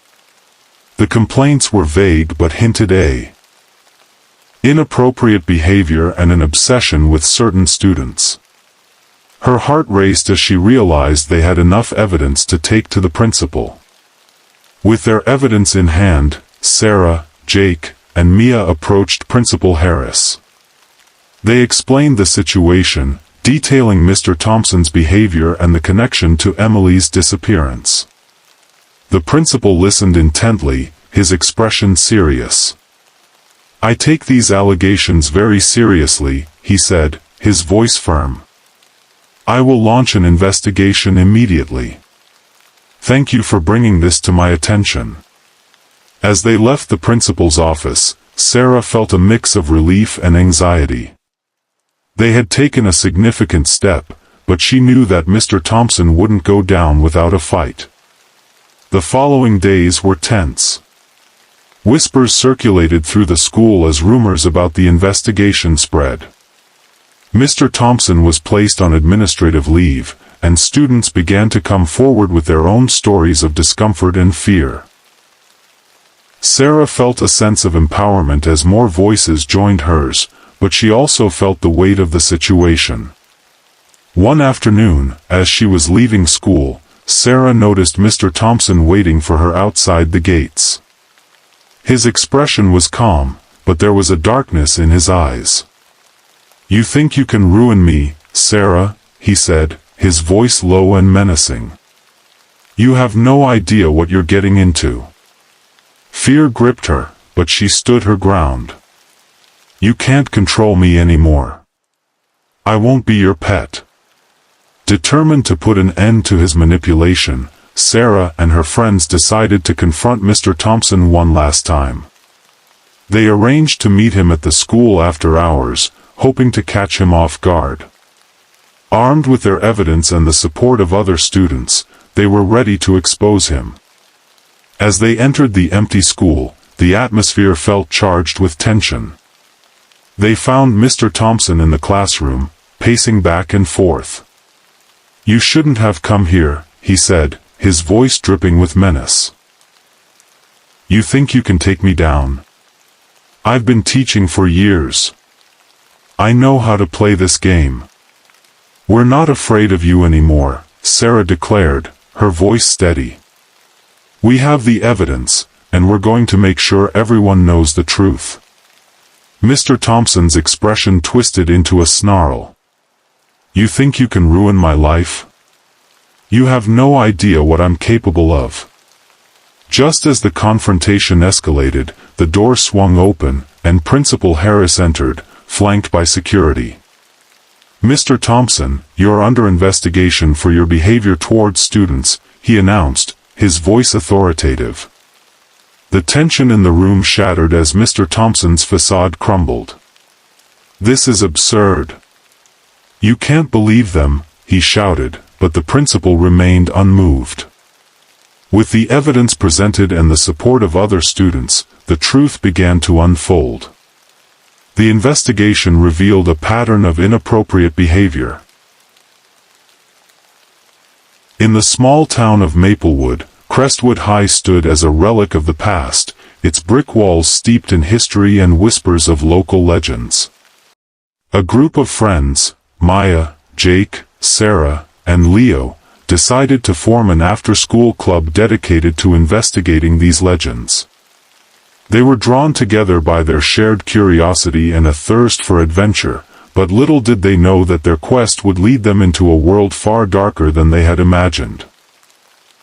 The complaints were vague but hinted at inappropriate behavior and an obsession with certain students. Her heart raced as she realized they had enough evidence to take to the principal. With their evidence in hand, Sarah, Jake, and Mia approached Principal Harris. They explained the situation, detailing Mr. Thompson's behavior and the connection to Emily's disappearance. The principal listened intently, his expression serious. "I take these allegations very seriously," he said, his voice firm. "I will launch an investigation immediately. Thank you for bringing this to my attention." As they left the principal's office, Sarah felt a mix of relief and anxiety. They had taken a significant step, but she knew that Mr. Thompson wouldn't go down without a fight. The following days were tense. Whispers circulated through the school as rumors about the investigation spread. Mr. Thompson was placed on administrative leave, and students began to come forward with their own stories of discomfort and fear. Sarah felt a sense of empowerment as more voices joined hers, but she also felt the weight of the situation. One afternoon, as she was leaving school, Sarah noticed Mr. Thompson waiting for her outside the gates. His expression was calm, but there was a darkness in his eyes. "You think you can ruin me, Sarah?" he said, his voice low and menacing. "You have no idea what you're getting into." Fear gripped her, but she stood her ground. "You can't control me anymore. I won't be your pet." Determined to put an end to his manipulation, Sarah and her friends decided to confront Mr. Thompson one last time. They arranged to meet him at the school after hours, hoping to catch him off guard. Armed with their evidence and the support of other students, they were ready to expose him. As they entered the empty school, the atmosphere felt charged with tension. They found Mr. Thompson in the classroom, pacing back and forth. "You shouldn't have come here," he said, his voice dripping with menace. "You think you can take me down? I've been teaching for years. I know how to play this game." "We're not afraid of you anymore," Sarah declared, her voice steady. "We have the evidence, and we're going to make sure everyone knows the truth." Mr. Thompson's expression twisted into a snarl. "You think you can ruin my life? You have no idea what I'm capable of." Just as the confrontation escalated, the door swung open, and Principal Harris entered, flanked by security. "Mr. Thompson, you're under investigation for your behavior towards students," he announced, his voice authoritative. The tension in the room shattered as Mr. Thompson's facade crumbled. "This is absurd. You can't believe them," he shouted, but the principal remained unmoved. With the evidence presented and the support of other students, the truth began to unfold. The investigation revealed a pattern of inappropriate behavior. In the small town of Maplewood, Crestwood High stood as a relic of the past, its brick walls steeped in history and whispers of local legends. A group of friends, Maya, Jake, Sarah, and Leo, decided to form an after-school club dedicated to investigating these legends. They were drawn together by their shared curiosity and a thirst for adventure, but little did they know that their quest would lead them into a world far darker than they had imagined.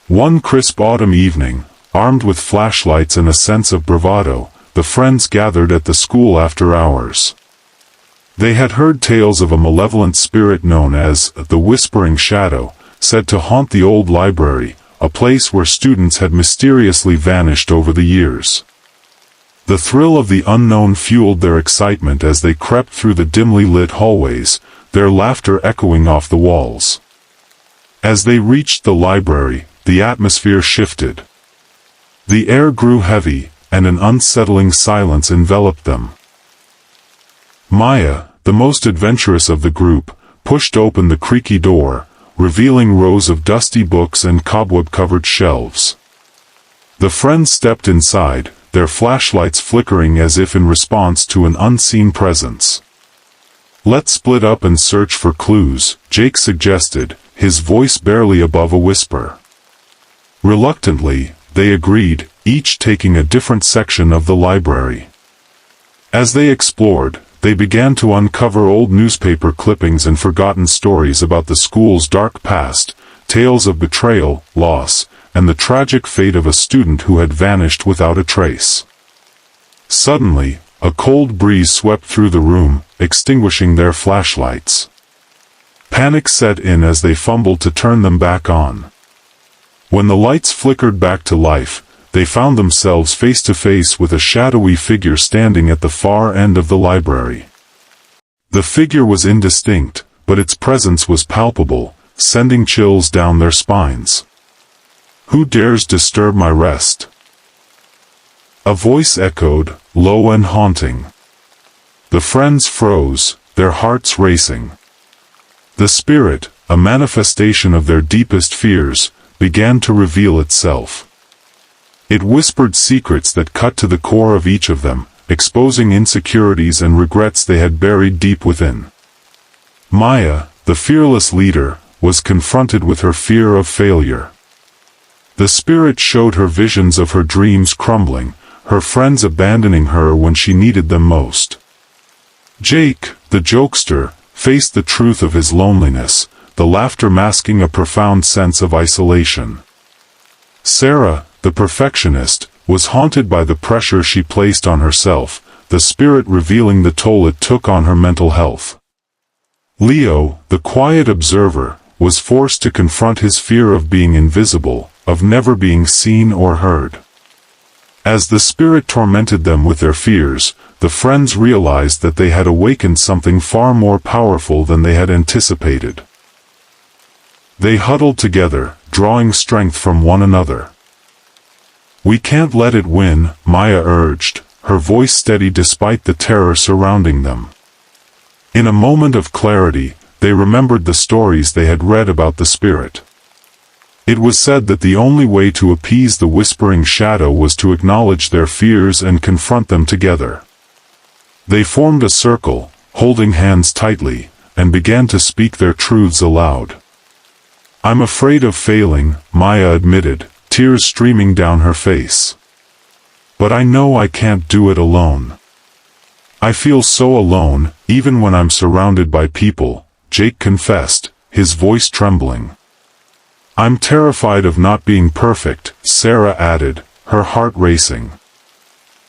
One crisp autumn evening, armed with flashlights and a sense of bravado, the friends gathered at the school after hours. They had heard tales of a malevolent spirit known as the Whispering Shadow, said to haunt the old library, a place where students had mysteriously vanished over the years. The thrill of the unknown fueled their excitement as they crept through the dimly lit hallways, their laughter echoing off the walls. As they reached the library, the atmosphere shifted. The air grew heavy, and an unsettling silence enveloped them. Maya, the most adventurous of the group, pushed open the creaky door, revealing rows of dusty books and cobweb-covered shelves. The friends stepped inside, their flashlights flickering as if in response to an unseen presence. "Let's split up and search for clues," Jake suggested, his voice barely above a whisper. Reluctantly, they agreed, each taking a different section of the library. As they explored, they began to uncover old newspaper clippings and forgotten stories about the school's dark past, tales of betrayal, loss, and the tragic fate of a student who had vanished without a trace. Suddenly, a cold breeze swept through the room, extinguishing their flashlights. Panic set in as they fumbled to turn them back on. When the lights flickered back to life, they found themselves face to face with a shadowy figure standing at the far end of the library. The figure was indistinct, but its presence was palpable, sending chills down their spines. "Who dares disturb my rest?" A voice echoed, low and haunting. The friends froze, their hearts racing. The spirit, a manifestation of their deepest fears, began to reveal itself. It whispered secrets that cut to the core of each of them, exposing insecurities and regrets they had buried deep within. Maya, the fearless leader, was confronted with her fear of failure. The spirit showed her visions of her dreams crumbling, her friends abandoning her when she needed them most. Jake, the jokester, faced the truth of his loneliness, the laughter masking a profound sense of isolation. Sarah, the perfectionist, was haunted by the pressure she placed on herself, the spirit revealing the toll it took on her mental health. Leo, the quiet observer, was forced to confront his fear of being invisible, of never being seen or heard. As the spirit tormented them with their fears, the friends realized that they had awakened something far more powerful than they had anticipated. They huddled together, drawing strength from one another. "We can't let it win," Maya urged, her voice steady despite the terror surrounding them. In a moment of clarity, they remembered the stories they had read about the spirit. It was said that the only way to appease the Whispering Shadow was to acknowledge their fears and confront them together. They formed a circle, holding hands tightly, and began to speak their truths aloud. I'm afraid of failing, Maya admitted, tears streaming down her face. But I know I can't do it alone. I feel so alone, even when I'm surrounded by people, Jake confessed, his voice trembling. I'm terrified of not being perfect, Sarah added, her heart racing.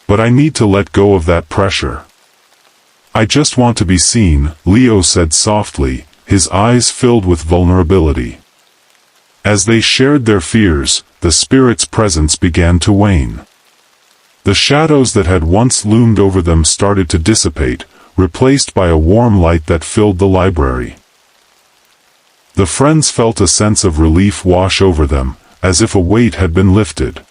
But I need to let go of that pressure. I just want to be seen, Leo said softly, his eyes filled with vulnerability. As they shared their fears, the spirit's presence began to wane. The shadows that had once loomed over them started to dissipate, replaced by a warm light that filled the library. The friends felt a sense of relief wash over them, as if a weight had been lifted.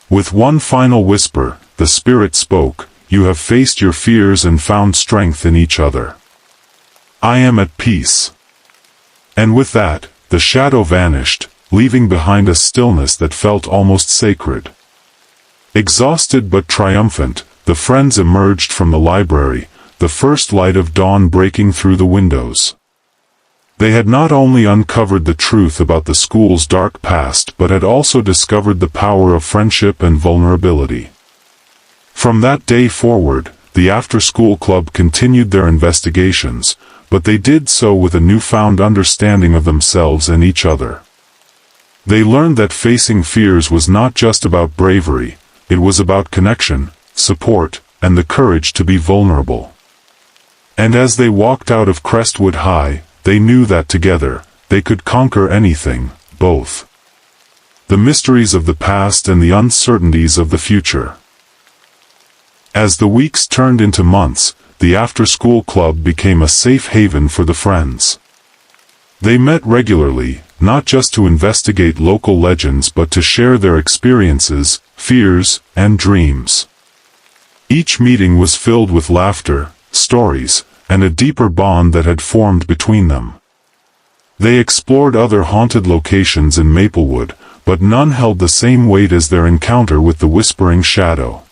With one final whisper, the spirit spoke, "You have faced your fears and found strength in each other. I am at peace." And with that, the shadow vanished, leaving behind a stillness that felt almost sacred. Exhausted but triumphant, the friends emerged from the library, the first light of dawn breaking through the windows. They had not only uncovered the truth about the school's dark past but had also discovered the power of friendship and vulnerability. From that day forward, the after-school club continued their investigations, but they did so with a newfound understanding of themselves and each other. They learned that facing fears was not just about bravery, it was about connection, support, and the courage to be vulnerable. And as they walked out of Crestwood High, they knew that together, they could conquer anything, both the mysteries of the past and the uncertainties of the future. As the weeks turned into months, the after-school club became a safe haven for the friends. They met regularly, not just to investigate local legends but to share their experiences, fears, and dreams. Each meeting was filled with laughter, stories, and a deeper bond that had formed between them. They explored other haunted locations in Maplewood, but none held the same weight as their encounter with the Whispering Shadow.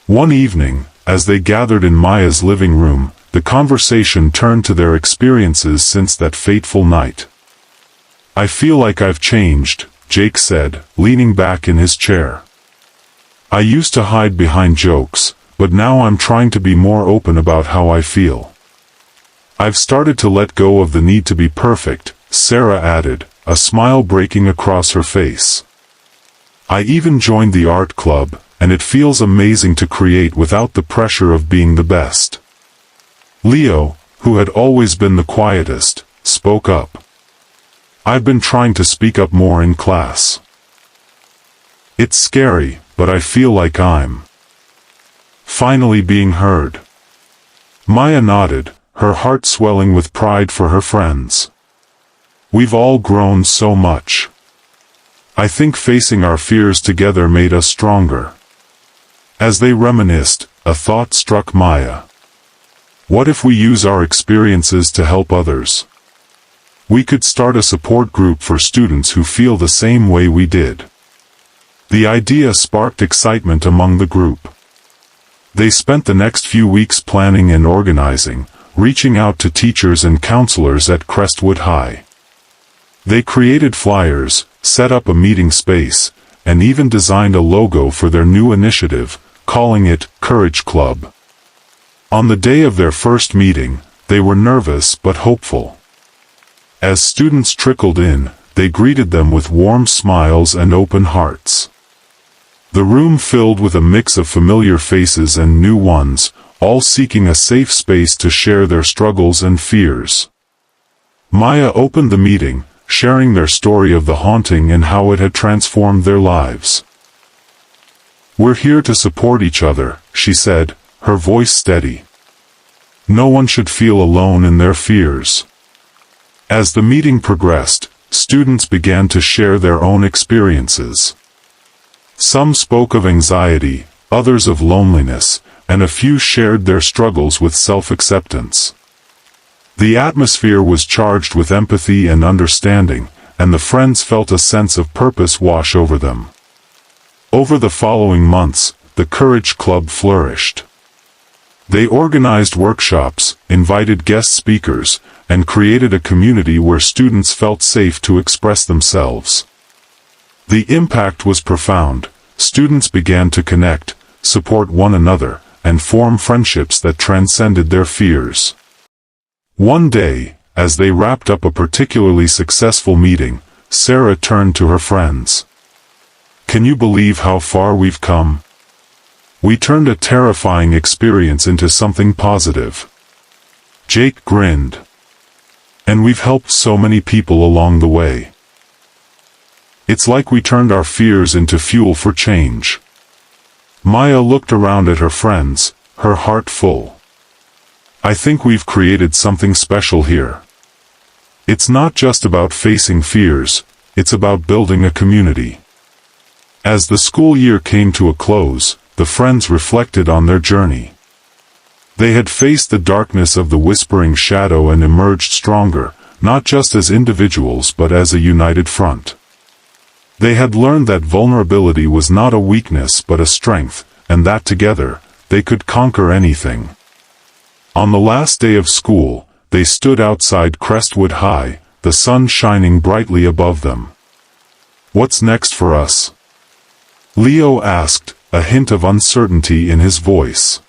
One evening, as they gathered in Maya's living room, the conversation turned to their experiences since that fateful night. "I feel like I've changed," Jake said, leaning back in his chair. "I used to hide behind jokes, but now I'm trying to be more open about how I feel. I've started to let go of the need to be perfect," Sarah added, a smile breaking across her face. "I even joined the art club, and it feels amazing to create without the pressure of being the best." Leo, who had always been the quietest, spoke up. "I've been trying to speak up more in class. It's scary, but I feel like I'm finally being heard." Maya nodded, her heart swelling with pride for her friends. "We've all grown so much. I think facing our fears together made us stronger." As they reminisced, a thought struck Maya. What if we use our experiences to help others? We could start a support group for students who feel the same way we did. The idea sparked excitement among the group. They spent the next few weeks planning and organizing, reaching out to teachers and counselors at Crestwood High. They created flyers, set up a meeting space, and even designed a logo for their new initiative, calling it Courage Club. On the day of their first meeting, they were nervous but hopeful. As students trickled in, they greeted them with warm smiles and open hearts. The room filled with a mix of familiar faces and new ones, all seeking a safe space to share their struggles and fears. Maya opened the meeting, sharing their story of the haunting and how it had transformed their lives. "We're here to support each other," she said, her voice steady. "No one should feel alone in their fears." As the meeting progressed, students began to share their own experiences. Some spoke of anxiety, others of loneliness, and a few shared their struggles with self-acceptance. The atmosphere was charged with empathy and understanding, and the friends felt a sense of purpose wash over them. Over the following months, the Courage Club flourished. They organized workshops, invited guest speakers, and created a community where students felt safe to express themselves. The impact was profound. Students began to connect, support one another, and form friendships that transcended their fears. One day, as they wrapped up a particularly successful meeting, Sarah turned to her friends. "Can you believe how far we've come? We turned a terrifying experience into something positive." Jake grinned. "And we've helped so many people along the way. It's like we turned our fears into fuel for change." Maya looked around at her friends, her heart full. "I think we've created something special here. It's not just about facing fears, it's about building a community." As the school year came to a close, the friends reflected on their journey. They had faced the darkness of the whispering shadow and emerged stronger, not just as individuals but as a united front. They had learned that vulnerability was not a weakness but a strength, and that together, they could conquer anything. On the last day of school, they stood outside Crestwood High, the sun shining brightly above them. "What's next for us?" Leo asked, a hint of uncertainty in his voice.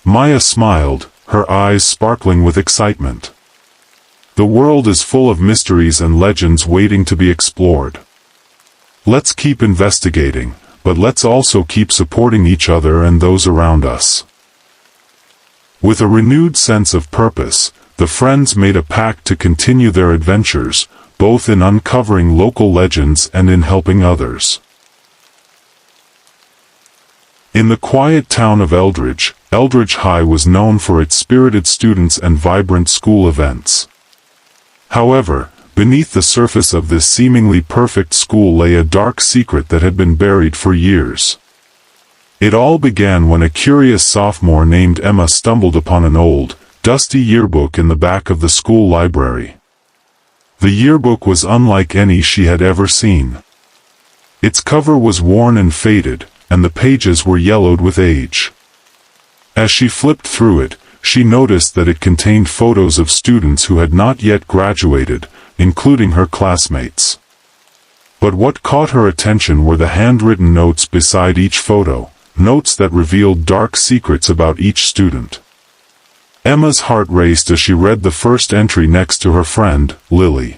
Maya smiled, her eyes sparkling with excitement. "The world is full of mysteries and legends waiting to be explored. Let's keep investigating, but let's also keep supporting each other and those around us." With a renewed sense of purpose, the friends made a pact to continue their adventures, both in uncovering local legends and in helping others. In the quiet town of Eldridge, Eldridge High was known for its spirited students and vibrant school events. However, beneath the surface of this seemingly perfect school lay a dark secret that had been buried for years. It all began when a curious sophomore named Emma stumbled upon an old, dusty yearbook in the back of the school library. The yearbook was unlike any she had ever seen. Its cover was worn and faded, and the pages were yellowed with age. As she flipped through it, she noticed that it contained photos of students who had not yet graduated, including her classmates. But what caught her attention were the handwritten notes beside each photo, notes that revealed dark secrets about each student. Emma's heart raced as she read the first entry next to her friend, Lily.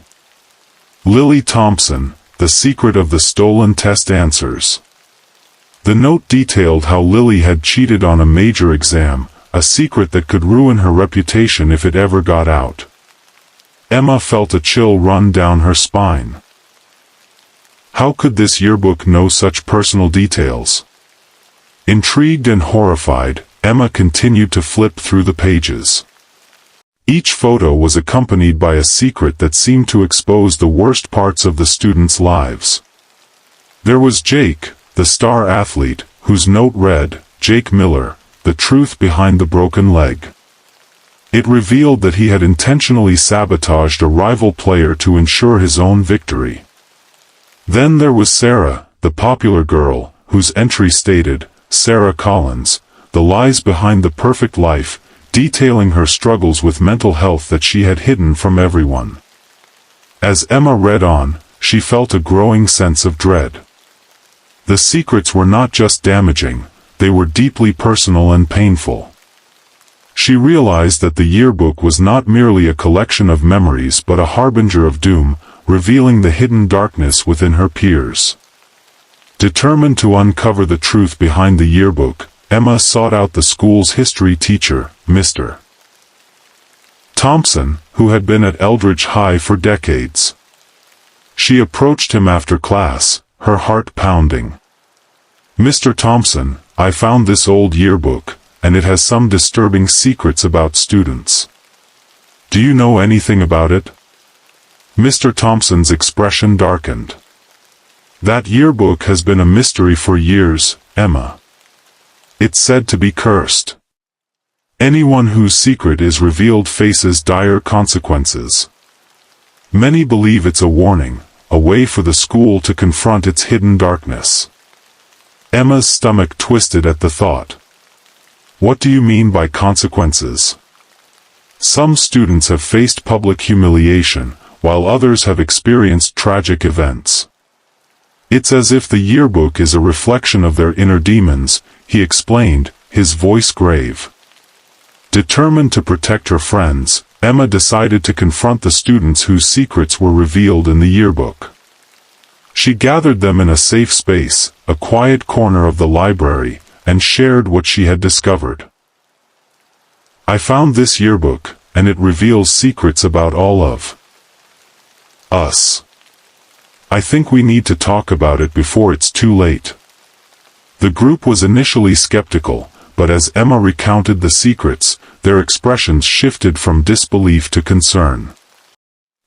Lily Thompson, the secret of the stolen test answers. The note detailed how Lily had cheated on a major exam, a secret that could ruin her reputation if it ever got out. Emma felt a chill run down her spine. How could this yearbook know such personal details? Intrigued and horrified, Emma continued to flip through the pages. Each photo was accompanied by a secret that seemed to expose the worst parts of the students' lives. There was Jake, the star athlete, whose note read, "Jake Miller, the truth behind the broken leg." It revealed that he had intentionally sabotaged a rival player to ensure his own victory. Then there was Sarah, the popular girl, whose entry stated, "Sarah Collins, the lies behind the perfect life," detailing her struggles with mental health that she had hidden from everyone. As Emma read on, she felt a growing sense of dread. The secrets were not just damaging, they were deeply personal and painful. She realized that the yearbook was not merely a collection of memories but a harbinger of doom, revealing the hidden darkness within her peers. Determined to uncover the truth behind the yearbook, Emma sought out the school's history teacher, Mr. Thompson, who had been at Eldridge High for decades. She approached him after class, her heart pounding. "Mr. Thompson, I found this old yearbook, and it has some disturbing secrets about students. Do you know anything about it?" Mr. Thompson's expression darkened. "That yearbook has been a mystery for years, Emma. It's said to be cursed. Anyone whose secret is revealed faces dire consequences. Many believe it's a warning, a way for the school to confront its hidden darkness." Emma's stomach twisted at the thought. "What do you mean by consequences?" Some students have faced public humiliation, while others have experienced tragic events. It's as if the yearbook is a reflection of their inner demons, he explained, his voice grave. Determined to protect her friends, Emma decided to confront the students whose secrets were revealed in the yearbook. She gathered them in a safe space, a quiet corner of the library, and shared what she had discovered. I found this yearbook, and it reveals secrets about all of us. I think we need to talk about it before it's too late. The group was initially skeptical, but as Emma recounted the secrets, their expressions shifted from disbelief to concern.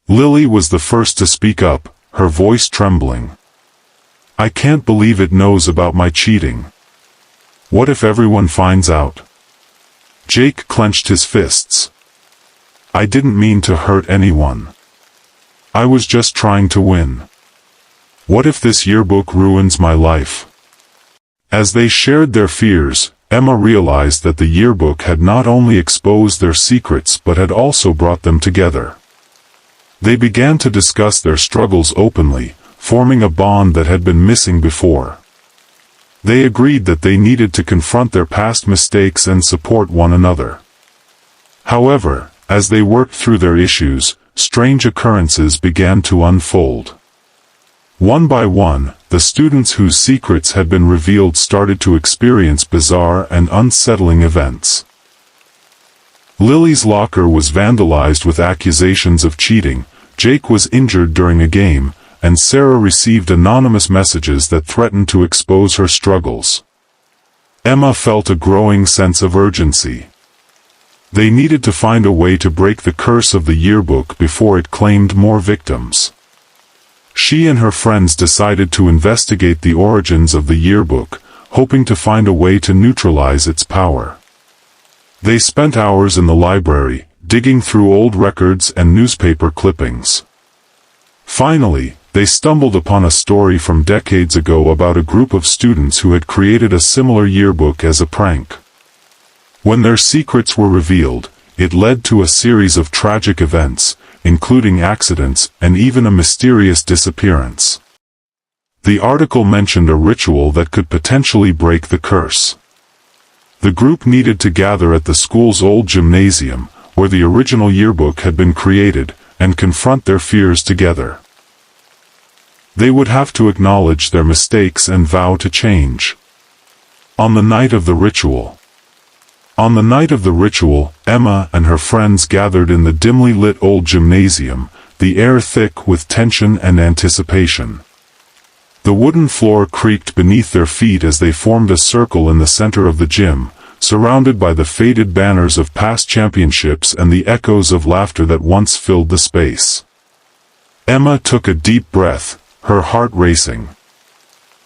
Lily was the first to speak up, her voice trembling. I can't believe it knows about my cheating. What if everyone finds out? Jake clenched his fists. I didn't mean to hurt anyone. I was just trying to win. What if this yearbook ruins my life? As they shared their fears, Emma realized that the yearbook had not only exposed their secrets but had also brought them together. They began to discuss their struggles openly, forming a bond that had been missing before. They agreed that they needed to confront their past mistakes and support one another. However, as they worked through their issues, strange occurrences began to unfold. One by one, the students whose secrets had been revealed started to experience bizarre and unsettling events. Lily's locker was vandalized with accusations of cheating, Jake was injured during a game, and Sarah received anonymous messages that threatened to expose her struggles. Emma felt a growing sense of urgency. They needed to find a way to break the curse of the yearbook before it claimed more victims. She and her friends decided to investigate the origins of the yearbook, hoping to find a way to neutralize its power. They spent hours in the library, digging through old records and newspaper clippings. Finally, they stumbled upon a story from decades ago about a group of students who had created a similar yearbook as a prank. When their secrets were revealed, it led to a series of tragic events, including accidents and even a mysterious disappearance. The article mentioned a ritual that could potentially break the curse. The group needed to gather at the school's old gymnasium, where the original yearbook had been created, and confront their fears together. They would have to acknowledge their mistakes and vow to change. On the night of the ritual, Emma and her friends gathered in the dimly lit old gymnasium, the air thick with tension and anticipation. The wooden floor creaked beneath their feet as they formed a circle in the center of the gym, surrounded by the faded banners of past championships and the echoes of laughter that once filled the space. Emma took a deep breath, her heart racing.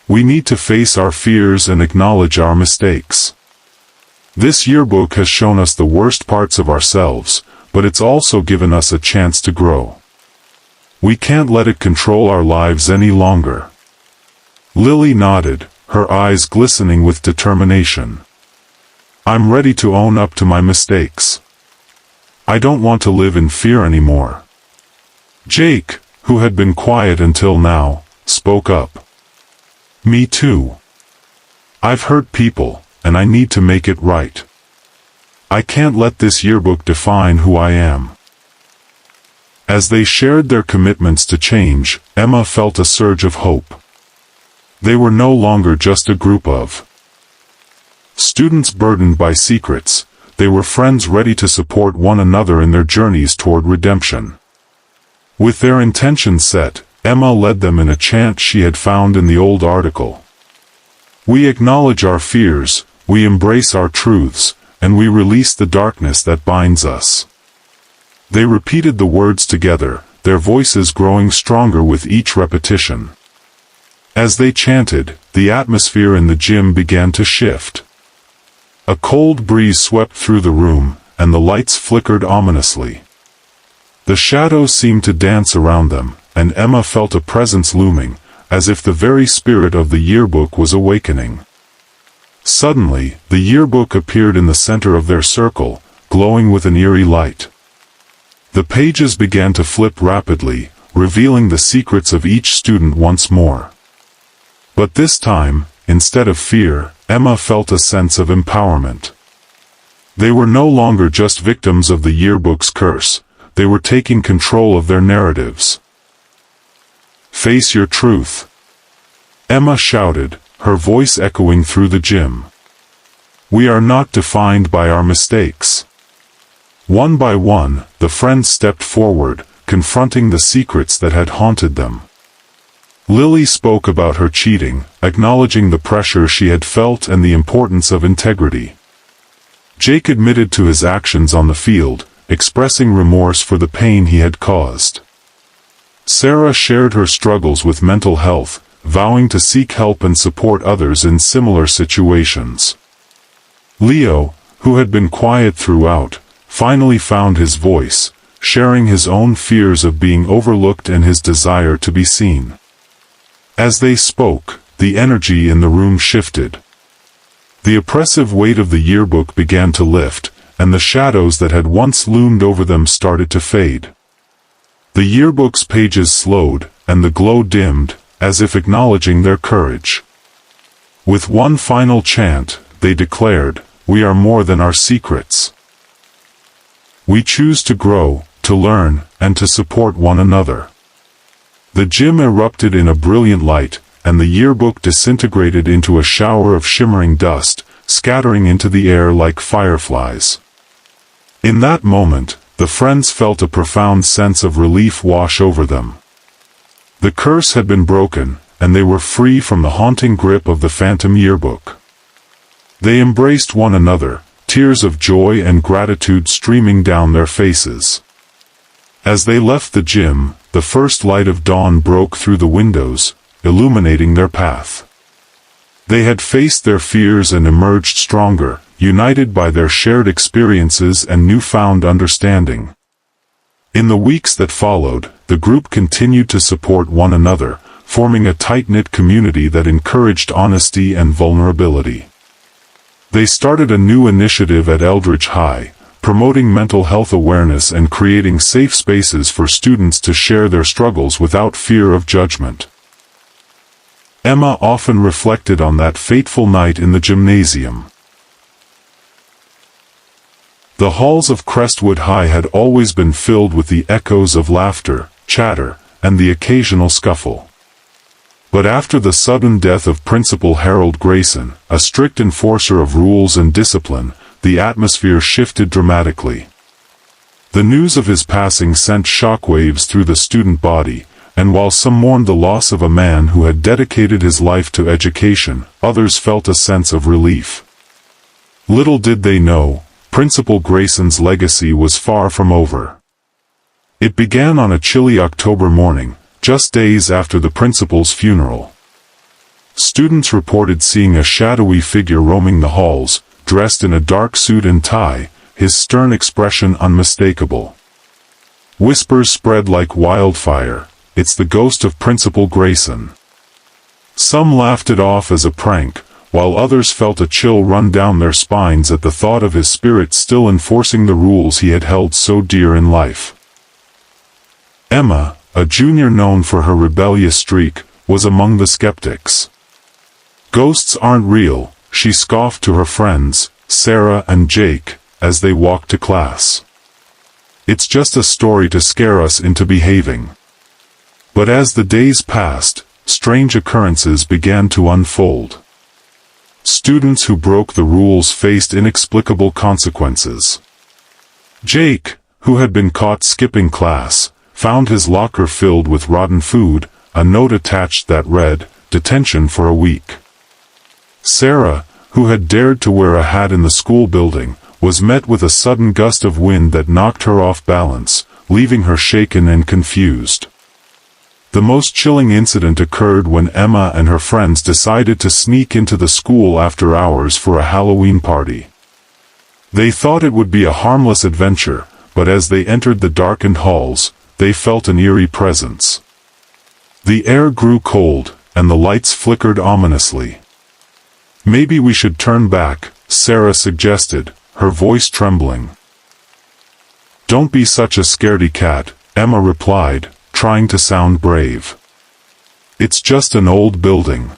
We need to face our fears and acknowledge our mistakes. This yearbook has shown us the worst parts of ourselves, but it's also given us a chance to grow. We can't let it control our lives any longer. Lily nodded, her eyes glistening with determination. I'm ready to own up to my mistakes. I don't want to live in fear anymore. Jake, who had been quiet until now, spoke up. Me too. I've hurt people, and I need to make it right. I can't let this yearbook define who I am. As they shared their commitments to change, Emma felt a surge of hope. They were no longer just a group of students burdened by secrets, they were friends ready to support one another in their journeys toward redemption. With their intentions set, Emma led them in a chant she had found in the old article. We acknowledge our fears, we embrace our truths, and we release the darkness that binds us. They repeated the words together, their voices growing stronger with each repetition. As they chanted, the atmosphere in the gym began to shift. A cold breeze swept through the room, and the lights flickered ominously. The shadows seemed to dance around them, and Emma felt a presence looming, as if the very spirit of the yearbook was awakening. Suddenly, the yearbook appeared in the center of their circle, glowing with an eerie light. The pages began to flip rapidly, revealing the secrets of each student once more. But this time, instead of fear, Emma felt a sense of empowerment. They were no longer just victims of the yearbook's curse, they were taking control of their narratives. "Face your truth," Emma shouted, her voice echoing through the gym. "We are not defined by our mistakes." One by one, the friends stepped forward, confronting the secrets that had haunted them. Lily spoke about her cheating, acknowledging the pressure she had felt and the importance of integrity. Jake admitted to his actions on the field, expressing remorse for the pain he had caused. Sarah shared her struggles with mental health, vowing to seek help and support others in similar situations. Leo, who had been quiet throughout, finally found his voice, sharing his own fears of being overlooked and his desire to be seen. As they spoke, the energy in the room shifted. The oppressive weight of the yearbook began to lift, and the shadows that had once loomed over them started to fade. The yearbook's pages slowed, and the glow dimmed, as if acknowledging their courage. With one final chant, they declared, "We are more than our secrets. We choose to grow, to learn, and to support one another." The gym erupted in a brilliant light, and the yearbook disintegrated into a shower of shimmering dust, scattering into the air like fireflies. In that moment, the friends felt a profound sense of relief wash over them. The curse had been broken, and they were free from the haunting grip of the phantom yearbook. They embraced one another, tears of joy and gratitude streaming down their faces. As they left the gym, the first light of dawn broke through the windows, illuminating their path. They had faced their fears and emerged stronger, united by their shared experiences and newfound understanding. In the weeks that followed, the group continued to support one another, forming a tight-knit community that encouraged honesty and vulnerability. They started a new initiative at Eldridge High, promoting mental health awareness and creating safe spaces for students to share their struggles without fear of judgment. Emma often reflected on that fateful night in the gymnasium. The halls of Crestwood High had always been filled with the echoes of laughter, chatter, and the occasional scuffle. But after the sudden death of Principal Harold Grayson, a strict enforcer of rules and discipline, the atmosphere shifted dramatically. The news of his passing sent shockwaves through the student body, and while some mourned the loss of a man who had dedicated his life to education, others felt a sense of relief. Little did they know, Principal Grayson's legacy was far from over. It began on a chilly October morning, just days after the principal's funeral. Students reported seeing a shadowy figure roaming the halls, dressed in a dark suit and tie, his stern expression unmistakable. Whispers spread like wildfire, "It's the ghost of Principal Grayson." Some laughed it off as a prank, while others felt a chill run down their spines at the thought of his spirit still enforcing the rules he had held so dear in life. Emma, a junior known for her rebellious streak, was among the skeptics. "Ghosts aren't real," she scoffed to her friends, Sarah and Jake, as they walked to class. "It's just a story to scare us into behaving." But as the days passed, strange occurrences began to unfold. Students who broke the rules faced inexplicable consequences. Jake, who had been caught skipping class, found his locker filled with rotten food, a note attached that read, "Detention for a week." Sarah, who had dared to wear a hat in the school building, was met with a sudden gust of wind that knocked her off balance, leaving her shaken and confused. The most chilling incident occurred when Emma and her friends decided to sneak into the school after hours for a Halloween party. They thought it would be a harmless adventure, but as they entered the darkened halls, they felt an eerie presence. The air grew cold, and the lights flickered ominously. "Maybe we should turn back," Sarah suggested, her voice trembling. "Don't be such a scaredy cat," Emma replied, trying to sound brave. "It's just an old building."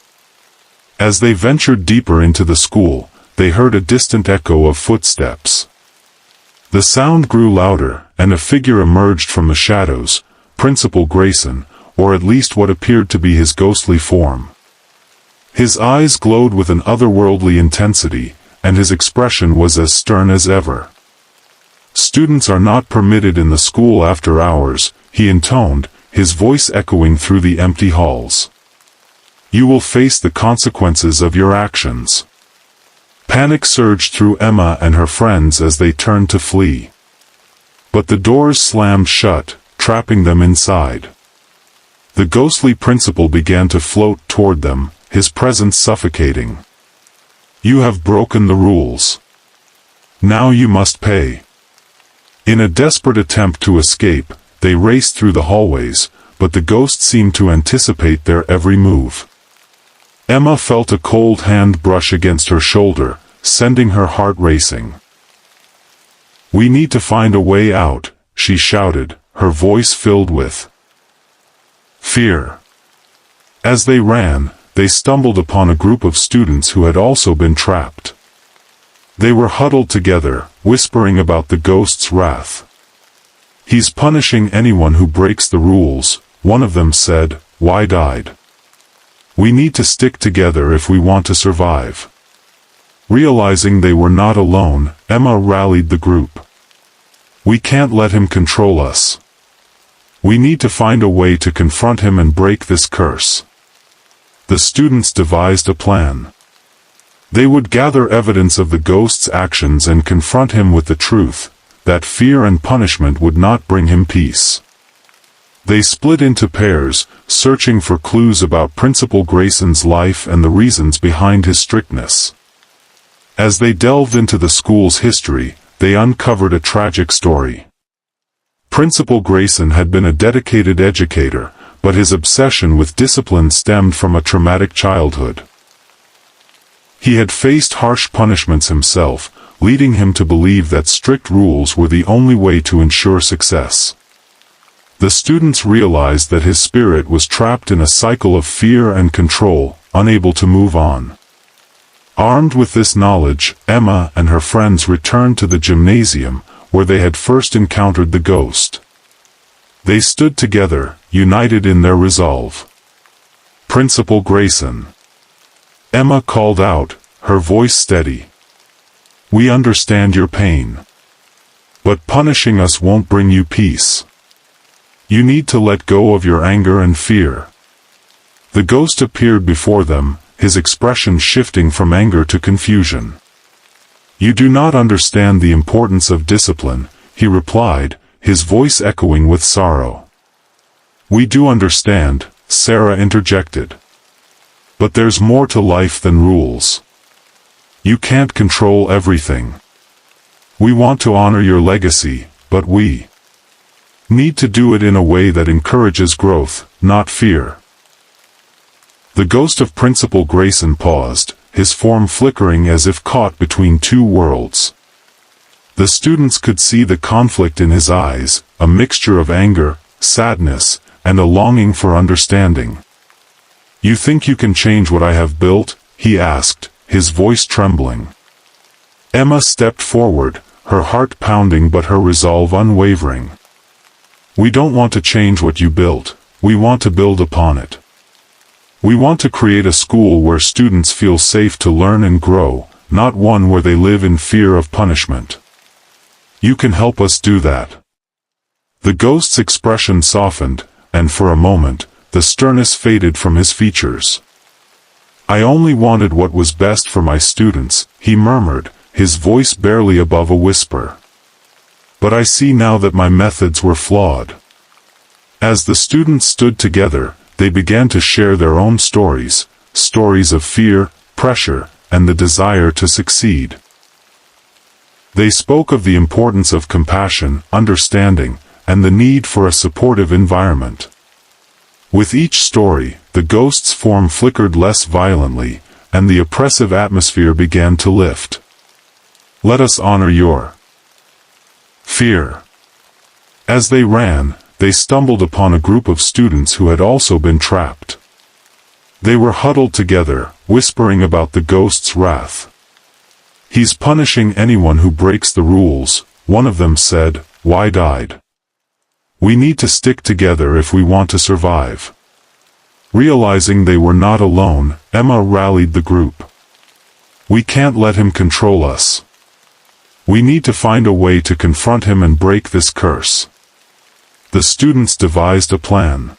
As they ventured deeper into the school, they heard a distant echo of footsteps. The sound grew louder, and a figure emerged from the shadows, Principal Grayson, or at least what appeared to be his ghostly form. His eyes glowed with an otherworldly intensity, and his expression was as stern as ever. "Students are not permitted in the school after hours," he intoned, his voice echoing through the empty halls. "You will face the consequences of your actions." Panic surged through Emma and her friends as they turned to flee. But the doors slammed shut, trapping them inside. The ghostly principal began to float toward them, his presence suffocating. "You have broken the rules. Now you must pay." In a desperate attempt to escape, they raced through the hallways, but the ghost seemed to anticipate their every move. Emma felt a cold hand brush against her shoulder, sending her heart racing. "We need to find a way out," she shouted, her voice filled with fear. As they ran, they stumbled upon a group of students who had also been trapped. They were huddled together, whispering about the ghost's wrath. "He's punishing anyone who breaks the rules," one of them said, wide-eyed. "We need to stick together if we want to survive." Realizing they were not alone, Emma rallied the group. "We can't let him control us. We need to find a way to confront him and break this curse." The students devised a plan. They would gather evidence of the ghost's actions and confront him with the truth, that fear and punishment would not bring him peace. They split into pairs, searching for clues about Principal Grayson's life and the reasons behind his strictness. As they delved into the school's history, they uncovered a tragic story. Principal Grayson had been a dedicated educator, but his obsession with discipline stemmed from a traumatic childhood. He had faced harsh punishments himself, leading him to believe that strict rules were the only way to ensure success. The students realized that his spirit was trapped in a cycle of fear and control, unable to move on. Armed with this knowledge, Emma and her friends returned to the gymnasium, where they had first encountered the ghost. They stood together, united in their resolve. "Principal Grayson," Emma called out, her voice steady. "We understand your pain. But punishing us won't bring you peace. You need to let go of your anger and fear." The ghost appeared before them, his expression shifting from anger to confusion. "You do not understand the importance of discipline," he replied, his voice echoing with sorrow. "We do understand," Sarah interjected. "But there's more to life than rules. You can't control everything. We want to honor your legacy, but we need to do it in a way that encourages growth, not fear." The ghost of Principal Grayson paused, his form flickering as if caught between two worlds. The students could see the conflict in his eyes, a mixture of anger, sadness, and a longing for understanding. "You think you can change what I have built?" he asked, his voice trembling. Emma stepped forward, her heart pounding but her resolve unwavering. "We don't want to change what you built, we want to build upon it. We want to create a school where students feel safe to learn and grow, not one where they live in fear of punishment. You can help us do that." The ghost's expression softened, and for a moment, the sternness faded from his features. "I only wanted what was best for my students," he murmured, his voice barely above a whisper. "But I see now that my methods were flawed." As the students stood together, they began to share their own stories, stories of fear, pressure, and the desire to succeed. They spoke of the importance of compassion, understanding, and the need for a supportive environment. With each story, the ghost's form flickered less violently, and the oppressive atmosphere began to lift. "Let us honor your fear," As they ran, they stumbled upon a group of students who had also been trapped. They were huddled together, whispering about the ghost's wrath. "He's punishing anyone who breaks the rules," one of them said, wide-eyed. "We need to stick together if we want to survive." Realizing they were not alone, Emma rallied the group. "We can't let him control us. We need to find a way to confront him and break this curse." The students devised a plan.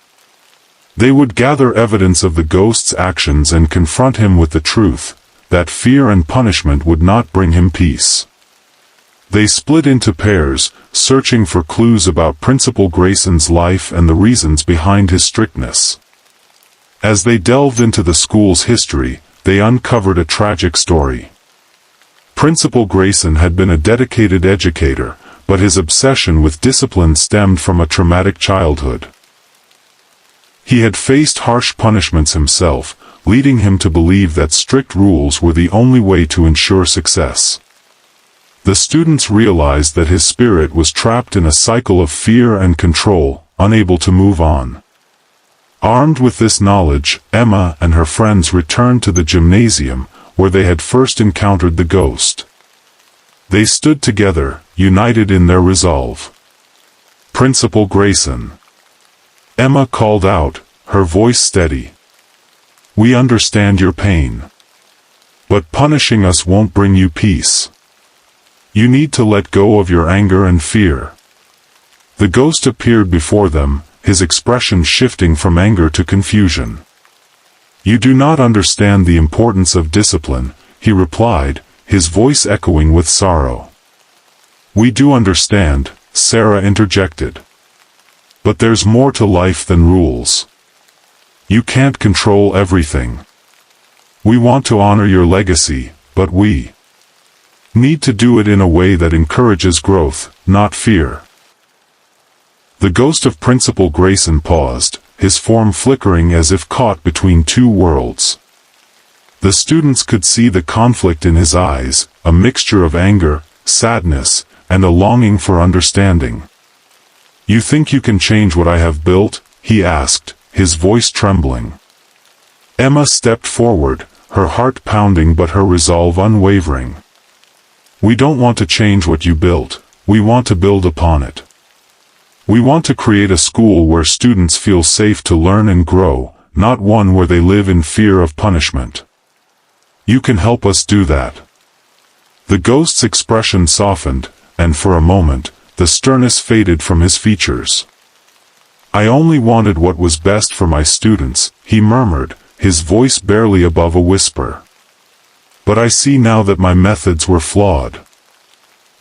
They would gather evidence of the ghost's actions and confront him with the truth, that fear and punishment would not bring him peace. They split into pairs, searching for clues about Principal Grayson's life and the reasons behind his strictness. As they delved into the school's history, they uncovered a tragic story. Principal Grayson had been a dedicated educator, but his obsession with discipline stemmed from a traumatic childhood. He had faced harsh punishments himself, leading him to believe that strict rules were the only way to ensure success. The students realized that his spirit was trapped in a cycle of fear and control, unable to move on. Armed with this knowledge, Emma and her friends returned to the gymnasium, where they had first encountered the ghost. They stood together, united in their resolve. "Principal Grayson," Emma called out, her voice steady. "We understand your pain. But punishing us won't bring you peace. You need to let go of your anger and fear." The ghost appeared before them, his expression shifting from anger to confusion. "You do not understand the importance of discipline," he replied, his voice echoing with sorrow. "We do understand," Sarah interjected. "But there's more to life than rules. You can't control everything. We want to honor your legacy, but we need to do it in a way that encourages growth, not fear." The ghost of Principal Grayson paused, his form flickering as if caught between two worlds. The students could see the conflict in his eyes, a mixture of anger, sadness, and a longing for understanding. "You think you can change what I have built?" he asked, his voice trembling. Emma stepped forward, her heart pounding but her resolve unwavering. "We don't want to change what you built, we want to build upon it. We want to create a school where students feel safe to learn and grow, not one where they live in fear of punishment. You can help us do that." The ghost's expression softened, and for a moment, the sternness faded from his features. "I only wanted what was best for my students," he murmured, his voice barely above a whisper. "But I see now that my methods were flawed."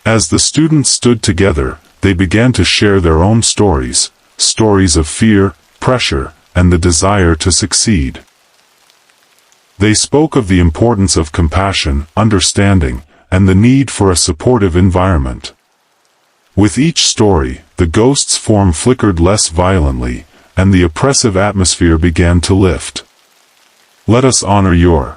As the students stood together, they began to share their own stories, stories of fear, pressure, and the desire to succeed. They spoke of the importance of compassion, understanding, and the need for a supportive environment. With each story, the ghost's form flickered less violently, and the oppressive atmosphere began to lift. "Let us honor your